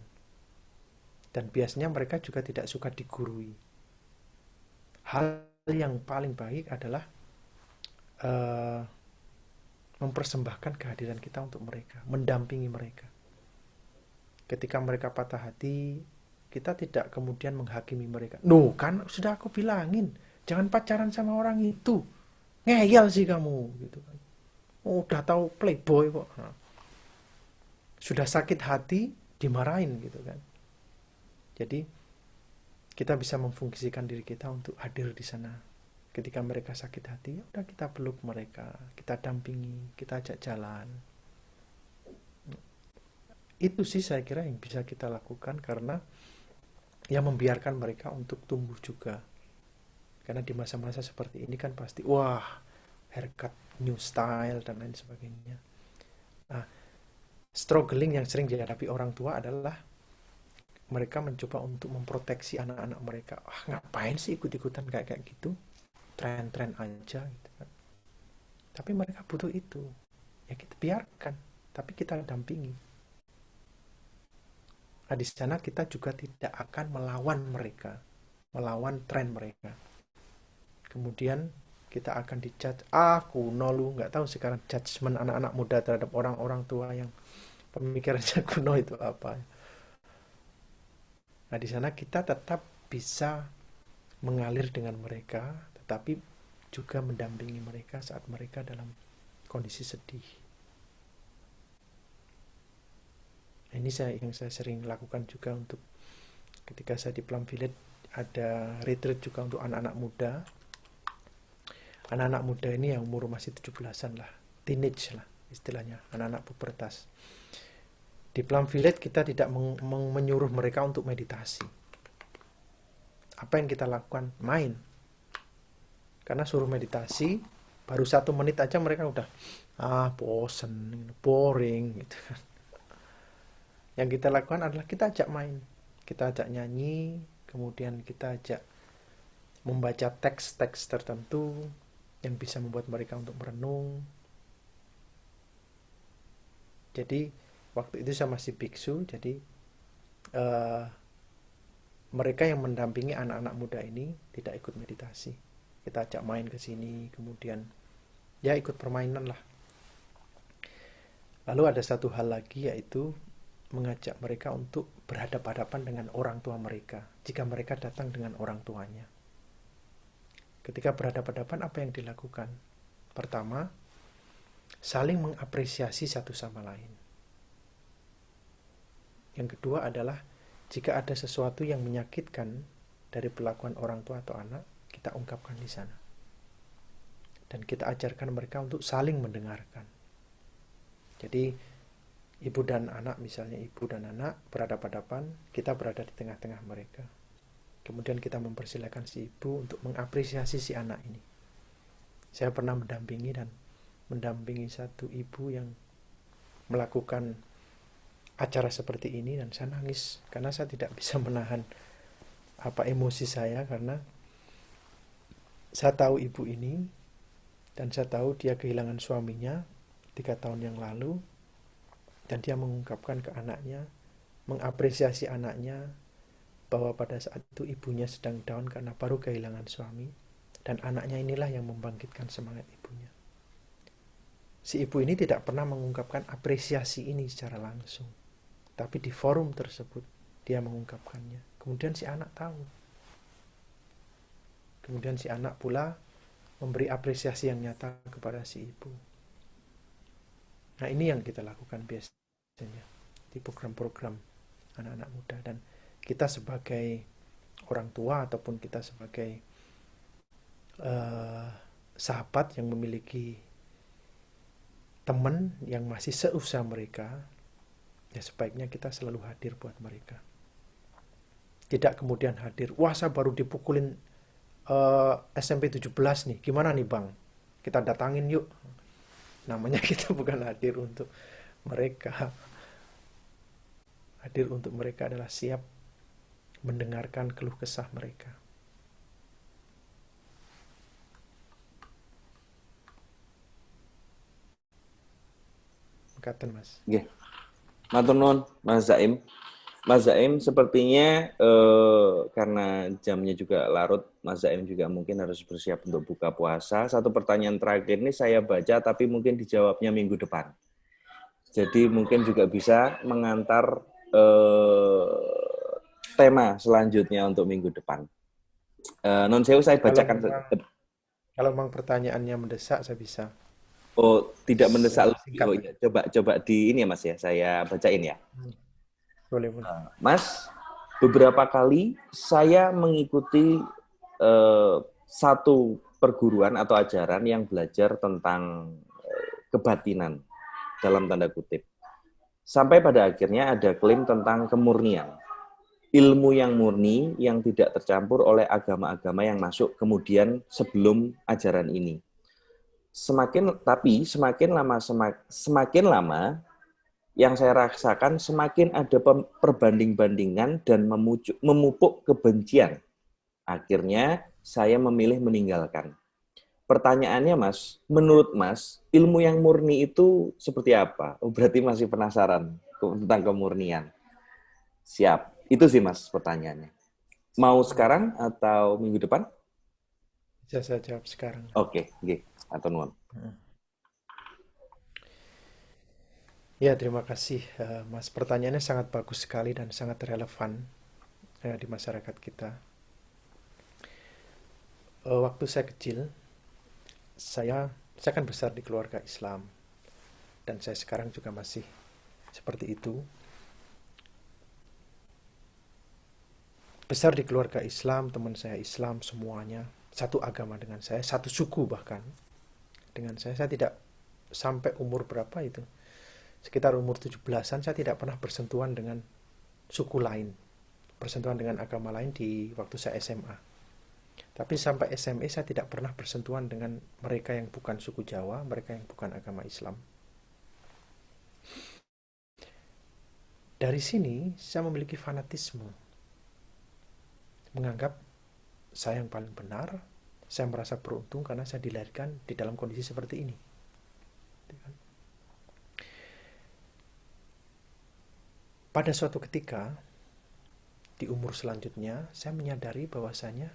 Dan biasanya mereka juga tidak suka digurui. Hal yang paling baik adalah uh, mempersembahkan kehadiran kita untuk mereka, mendampingi mereka. Ketika mereka patah hati, kita tidak kemudian menghakimi mereka. Nuh, kan sudah aku bilangin, jangan pacaran sama orang itu. Ngeyel sih kamu, gitu kan. Oh, udah tahu playboy kok. Nah, sudah sakit hati, dimarahin gitu kan. Jadi kita bisa memfungsikan diri kita untuk hadir di sana. Ketika mereka sakit hati, ya udah kita peluk mereka, kita dampingi, kita ajak jalan. Itu sih saya kira yang bisa kita lakukan, karena yang membiarkan mereka untuk tumbuh juga. Karena di masa-masa seperti ini kan pasti, wah, haircut new style dan lain sebagainya. Nah, struggling yang sering dihadapi orang tua adalah mereka mencoba untuk memproteksi anak-anak mereka. Ah, ngapain sih ikut-ikutan kayak gitu? Tren-tren aja gitu kan. Tapi mereka butuh itu. Ya kita biarkan, tapi kita dampingi. Nah, di sana kita juga tidak akan melawan mereka, melawan tren mereka. Kemudian kita akan dijudge, kuno lu, nggak tahu sekarang judgement anak-anak muda terhadap orang-orang tua yang pemikirannya kuno itu apa. Nah, di sana kita tetap bisa mengalir dengan mereka, tetapi juga mendampingi mereka saat mereka dalam kondisi sedih. Nah, ini yang saya sering lakukan juga untuk ketika saya di Plum Village, ada retreat juga untuk anak-anak muda. Anak-anak muda ini yang umur masih 17-an lah, teenage lah istilahnya, anak-anak pubertas. Di Plum Village kita tidak menyuruh mereka untuk meditasi. Apa yang kita lakukan? Main. Karena suruh meditasi, baru 1 menit aja mereka udah, bosen, boring gitu. Yang kita lakukan adalah kita ajak main. Kita ajak nyanyi, kemudian kita ajak membaca teks-teks tertentu yang bisa membuat mereka untuk merenung. Jadi waktu itu saya masih biksu, jadi mereka yang mendampingi anak-anak muda ini tidak ikut meditasi. Kita ajak main ke sini, kemudian ya ikut permainan lah. Lalu ada satu hal lagi, yaitu mengajak mereka untuk berhadapan-hadapan dengan orang tua mereka, jika mereka datang dengan orang tuanya. Ketika berhadapan-hadapan, apa yang dilakukan? Pertama, saling mengapresiasi satu sama lain. Yang kedua adalah, jika ada sesuatu yang menyakitkan dari perlakuan orang tua atau anak, kita ungkapkan di sana. Dan kita ajarkan mereka untuk saling mendengarkan. Jadi, ibu dan anak, misalnya ibu dan anak berhadapan-hadapan, kita berada di tengah-tengah mereka. Kemudian kita mempersilakan si ibu untuk mengapresiasi si anak ini. Saya pernah mendampingi satu ibu yang melakukan acara seperti ini, dan saya nangis karena saya tidak bisa menahan emosi saya, karena saya tahu ibu ini, dan saya tahu dia kehilangan suaminya 3 tahun yang lalu, dan dia mengungkapkan ke anaknya, mengapresiasi anaknya, bahwa pada saat itu ibunya sedang down karena baru kehilangan suami, dan anaknya inilah yang membangkitkan semangat ibunya. Si ibu ini tidak pernah mengungkapkan apresiasi ini secara langsung, tapi di forum tersebut dia mengungkapkannya. Kemudian si anak tahu. Kemudian si anak pula memberi apresiasi yang nyata kepada si ibu. Nah, ini yang kita lakukan biasanya di program-program anak-anak muda. Dan kita sebagai orang tua ataupun kita sebagai sahabat yang memiliki teman yang masih seusia mereka, ya sebaiknya kita selalu hadir buat mereka. Tidak kemudian hadir, wah saya baru dipukulin SMP 17 nih, gimana nih bang? Kita datangin yuk. Namanya kita bukan hadir untuk mereka. Hadir untuk mereka adalah siap mendengarkan keluh kesah mereka. makaten Mas. Nggih. Matur nuwun Mas Zaim. Mas Zaim sepertinya karena jamnya juga larut, Mas Zaim juga mungkin harus bersiap untuk buka puasa. Satu pertanyaan terakhir ini saya baca, tapi mungkin dijawabnya minggu depan. Jadi mungkin juga bisa mengantar tema selanjutnya untuk minggu depan. Non sewu saya Kalau bacakan. memang kalau memang pertanyaannya mendesak, saya bisa Oh, tidak mendesak lebih. singkat Oh aja. iya, coba di ini ya Mas ya, saya bacain ya. Hmm. Boleh, boleh. Mas, beberapa kali saya mengikuti satu perguruan atau ajaran yang belajar tentang kebatinan dalam tanda kutip. Sampai pada akhirnya ada klaim tentang kemurnian. Ilmu yang murni yang tidak tercampur oleh agama-agama yang masuk kemudian sebelum ajaran ini. Semakin lama yang saya rasakan semakin ada perbanding-bandingan dan memupuk kebencian. Akhirnya saya memilih meninggalkan. Pertanyaannya Mas, menurut Mas, ilmu yang murni itu seperti apa? Oh, berarti masih penasaran tentang kemurnian. Siap. Itu sih Mas pertanyaannya. Mau sekarang atau minggu depan? Bisa saya jawab sekarang. Oke, nggih. Atur nuwun. Ya, terima kasih, Mas. Pertanyaannya sangat bagus sekali dan sangat relevan di masyarakat kita. Waktu saya kecil, saya kan besar di keluarga Islam dan saya sekarang juga masih seperti itu. Besar di keluarga Islam, teman saya Islam semuanya, satu agama dengan saya, satu suku bahkan dengan saya. Saya tidak sampai umur berapa itu, sekitar umur 17-an saya tidak pernah bersentuhan dengan suku lain, bersentuhan dengan agama lain di waktu saya SMA. Tapi sampai SMA saya tidak pernah bersentuhan dengan mereka yang bukan suku Jawa, mereka yang bukan agama Islam. Dari sini saya memiliki fanatisme, menganggap saya yang paling benar. Saya merasa beruntung karena saya dilahirkan di dalam kondisi seperti ini. Pada suatu ketika di umur selanjutnya saya menyadari bahwasanya,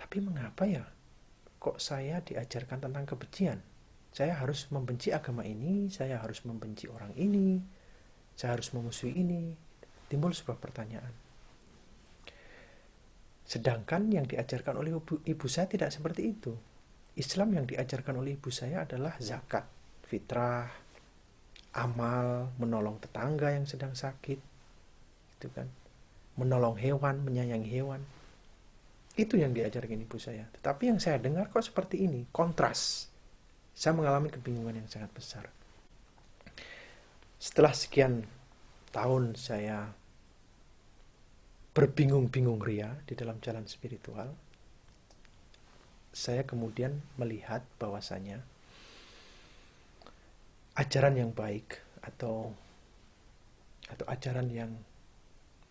tapi mengapa ya kok saya diajarkan tentang kebencian? Saya harus membenci agama ini, saya harus membenci orang ini, saya harus memusuhi ini. Timbul sebuah pertanyaan. Sedangkan yang diajarkan oleh ibu saya tidak seperti itu. Islam yang diajarkan oleh ibu saya adalah zakat, fitrah, amal, menolong tetangga yang sedang sakit, itu kan, menolong hewan, menyayangi hewan. Itu yang diajarkan ibu saya. Tetapi yang saya dengar kok seperti ini, kontras. Saya mengalami kebingungan yang sangat besar. Setelah sekian tahun saya berbingung-bingung ria di dalam jalan spiritual, saya kemudian melihat bahwasanya ajaran yang baik atau ajaran yang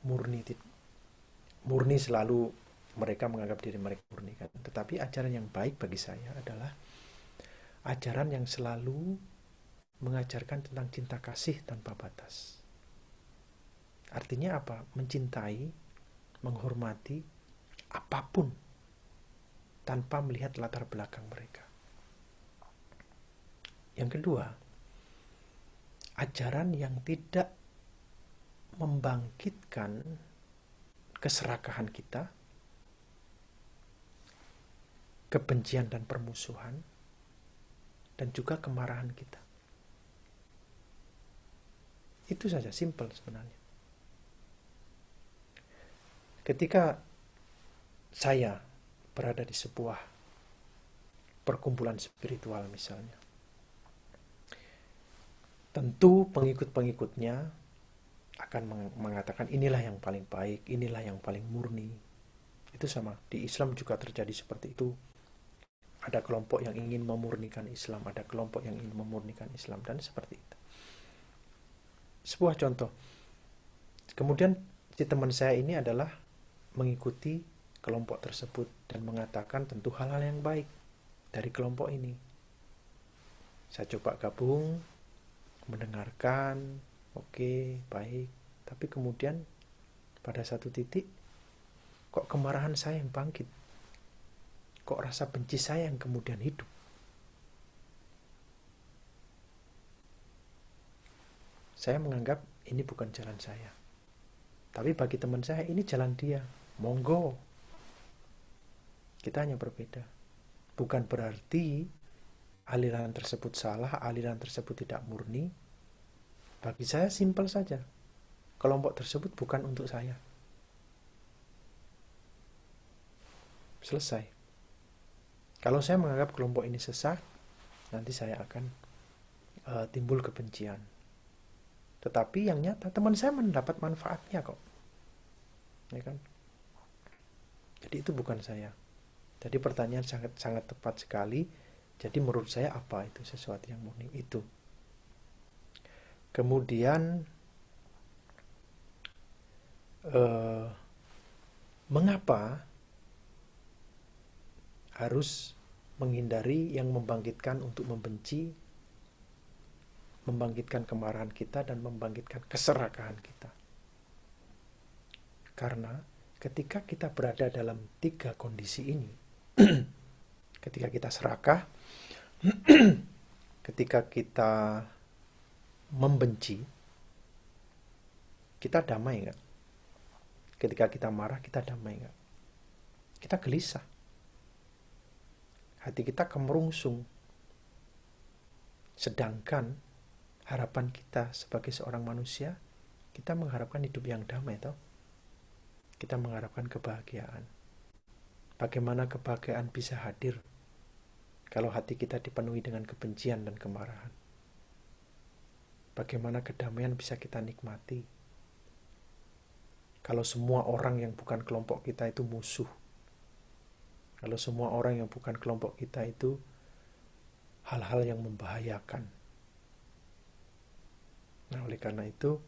murni selalu mereka menganggap diri mereka murni kan. Tetapi ajaran yang baik bagi saya adalah ajaran yang selalu mengajarkan tentang cinta kasih tanpa batas. Artinya apa? Mencintai, menghormati apapun tanpa melihat latar belakang mereka. Yang kedua, ajaran yang tidak membangkitkan keserakahan kita, kebencian dan permusuhan, dan juga kemarahan kita. Itu saja, simple sebenarnya. Ketika saya berada di sebuah perkumpulan spiritual misalnya, tentu pengikut-pengikutnya akan mengatakan inilah yang paling baik, inilah yang paling murni. Itu sama, di Islam juga terjadi seperti itu. Ada kelompok yang ingin memurnikan Islam, ada kelompok yang ingin memurnikan Islam, dan seperti itu. Sebuah contoh. Kemudian si teman saya ini adalah mengikuti kelompok tersebut dan mengatakan tentu hal-hal yang baik dari kelompok ini. Saya coba gabung, mendengarkan, oke, baik. Tapi kemudian pada satu titik, kok kemarahan saya yang bangkit? Kok rasa benci saya yang kemudian hidup? Saya menganggap ini bukan jalan saya. Tapi bagi teman saya, ini jalan dia. Monggo. Kita hanya berbeda. Bukan berarti aliran tersebut salah, aliran tersebut tidak murni. Bagi saya simpel saja. Kelompok tersebut bukan untuk saya. Selesai. Kalau saya menganggap kelompok ini sesat, nanti saya akan timbul kebencian. Tetapi yang nyata, teman saya mendapat manfaatnya kok. Ya kan? Jadi itu bukan saya. Jadi pertanyaan sangat tepat sekali. Jadi menurut saya apa itu sesuatu yang murni itu? Kemudian mengapa harus menghindari yang membangkitkan untuk membenci, membangkitkan kemarahan kita dan membangkitkan keserakahan kita? Karena ketika kita berada dalam 3 kondisi ini, ketika kita serakah, ketika kita membenci, kita damai nggak? Ketika kita marah, kita damai nggak? Kita gelisah. Hati kita kemerungsung. Sedangkan harapan kita sebagai seorang manusia, kita mengharapkan hidup yang damai, toh? Kita mengharapkan kebahagiaan. Bagaimana kebahagiaan bisa hadir kalau hati kita dipenuhi dengan kebencian dan kemarahan? Bagaimana kedamaian bisa kita nikmati kalau semua orang yang bukan kelompok kita itu musuh? Kalau semua orang yang bukan kelompok kita itu hal-hal yang membahayakan. Nah, oleh karena itu,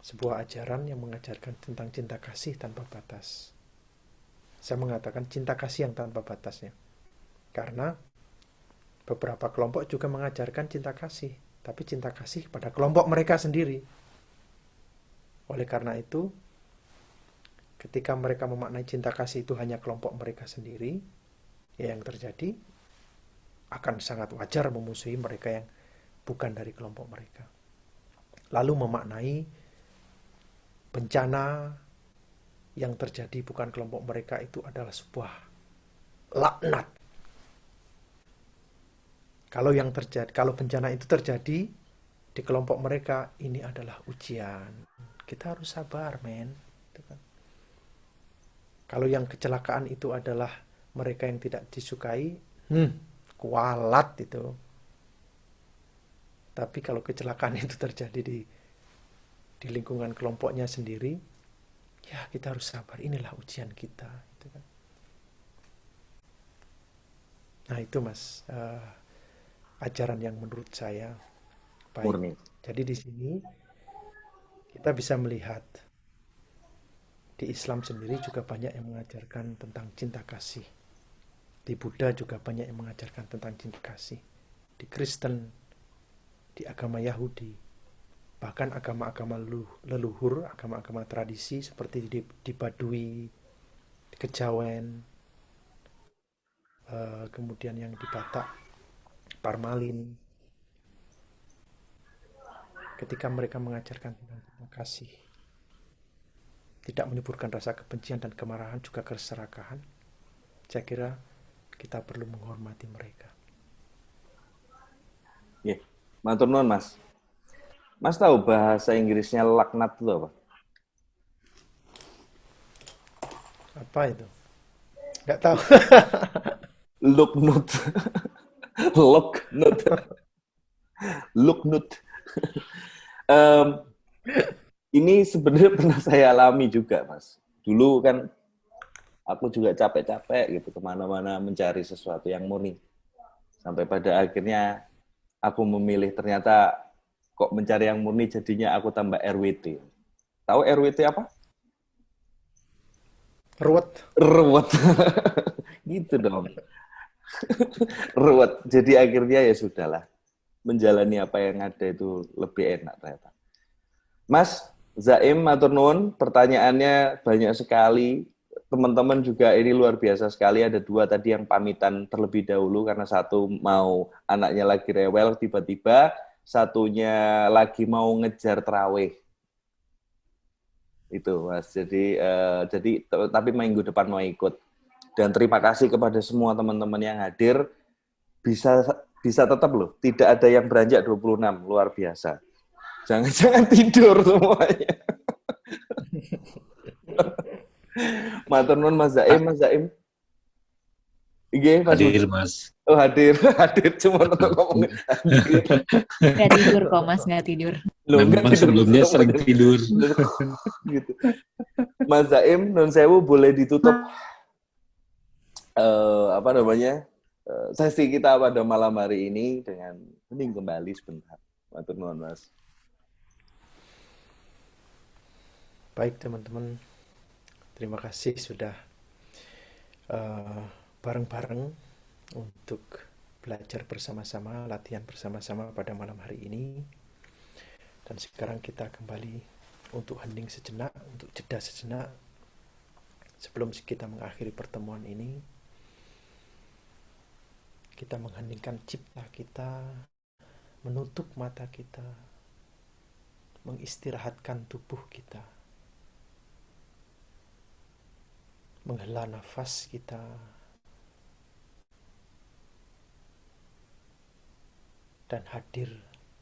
sebuah ajaran yang mengajarkan tentang cinta kasih tanpa batas. Saya mengatakan cinta kasih yang tanpa batasnya. Karena beberapa kelompok juga mengajarkan cinta kasih, tapi cinta kasih pada kelompok mereka sendiri. Oleh karena itu, ketika mereka memaknai cinta kasih itu hanya kelompok mereka sendiri, ya yang terjadi akan sangat wajar memusuhi mereka yang bukan dari kelompok mereka. Lalu memaknai bencana yang terjadi bukan kelompok mereka itu adalah sebuah laknat. Kalau bencana itu terjadi di kelompok mereka, ini adalah ujian. Kita harus sabar, men. Kalau yang kecelakaan itu adalah mereka yang tidak disukai, kualat itu. Tapi kalau kecelakaan itu terjadi di lingkungan kelompoknya sendiri, ya kita harus sabar. Inilah ujian kita. Gitu kan. Nah itu mas, ajaran yang menurut saya baik. Murni. Jadi di sini kita bisa melihat di Islam sendiri juga banyak yang mengajarkan tentang cinta kasih. Di Buddha juga banyak yang mengajarkan tentang cinta kasih. Di Kristen, di agama Yahudi, bahkan agama-agama leluhur, agama-agama tradisi seperti di Baduy, di Kejawen, kemudian yang di Batak, Parmalin. Ketika mereka mengajarkan tentang cinta kasih, tidak menyuburkan rasa kebencian dan kemarahan, juga keserakahan, saya kira kita perlu menghormati mereka. Ya, matur nuwun Mas. Mas tahu bahasa Inggrisnya laknat itu apa? Apa itu? Nggak tahu. Luknut. Loknut. Luknut. Ini sebenarnya pernah saya alami juga, Mas. Dulu kan aku juga capek-capek gitu kemana-mana mencari sesuatu yang murni. Sampai pada akhirnya aku memilih ternyata kok mencari yang murni jadinya aku tambah RWT. Tahu RWT apa? Ruwet. Ruwet. Gitu dong. Ruwet. Jadi akhirnya ya sudahlah. menjalani apa yang ada itu lebih enak ternyata. Mas Zaim matur nuwun, pertanyaannya banyak sekali. Teman-teman juga ini luar biasa sekali. Ada 2 tadi yang pamitan terlebih dahulu karena satu mau anaknya lagi rewel tiba-tiba, satunya lagi mau ngejar terawih. Itu Mas. Jadi tapi minggu depan mau ikut. Dan terima kasih kepada semua teman-teman yang hadir. Bisa tetap loh, tidak ada yang beranjak 26, luar biasa. Jangan tidur semuanya. Matur nuwun Mas Zaim. Iya, Mas. Hadir, Mas. Oh, hadir cuma untuk ngomong hadir. Nggak tidur kok, Mas, nggak tidur. Loh, Memang sebelumnya sering tidur. Gitu. Mas Zaim, nun sewu boleh ditutup sesi kita pada malam hari ini dengan hening kembali sebentar. Matur nuwun, Mas. Baik teman-teman, terima kasih sudah bareng-bareng untuk belajar bersama-sama, latihan bersama-sama pada malam hari ini. Dan sekarang kita kembali untuk hening sejenak, untuk jeda sejenak sebelum kita mengakhiri pertemuan ini. Kita mengheningkan cipta kita, menutup mata kita, mengistirahatkan tubuh kita, menghela nafas kita, dan hadir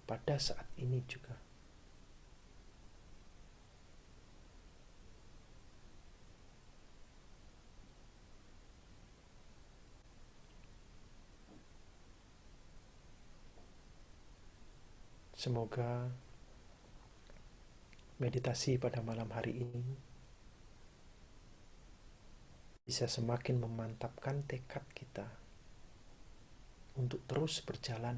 pada saat ini juga. Semoga meditasi pada malam hari ini bisa semakin memantapkan tekad kita untuk terus berjalan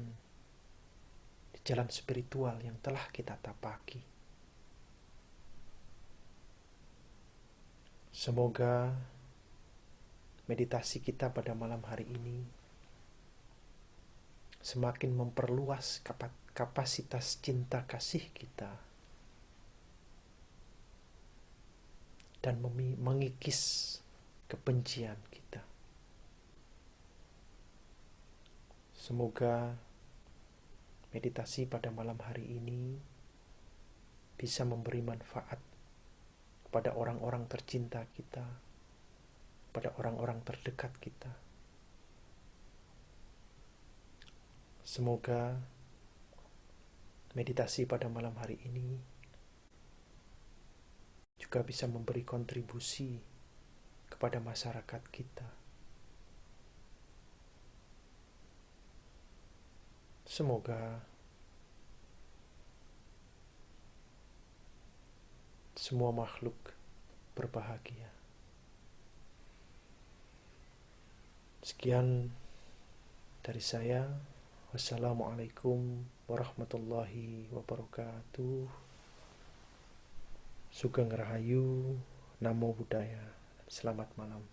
di jalan spiritual yang telah kita tapaki. Semoga meditasi kita pada malam hari ini semakin memperluas kapasitas cinta kasih kita dan mengikis kebencian kita. Semoga meditasi pada malam hari ini bisa memberi manfaat kepada orang-orang tercinta kita, pada orang-orang terdekat kita. Semoga meditasi pada malam hari ini juga bisa memberi kontribusi kepada masyarakat kita. Semoga semua makhluk berbahagia. Sekian dari saya. Wassalamualaikum warahmatullahi wabarakatuh. Sugeng Rahayu, Namo Buddhaya. Selamat malam.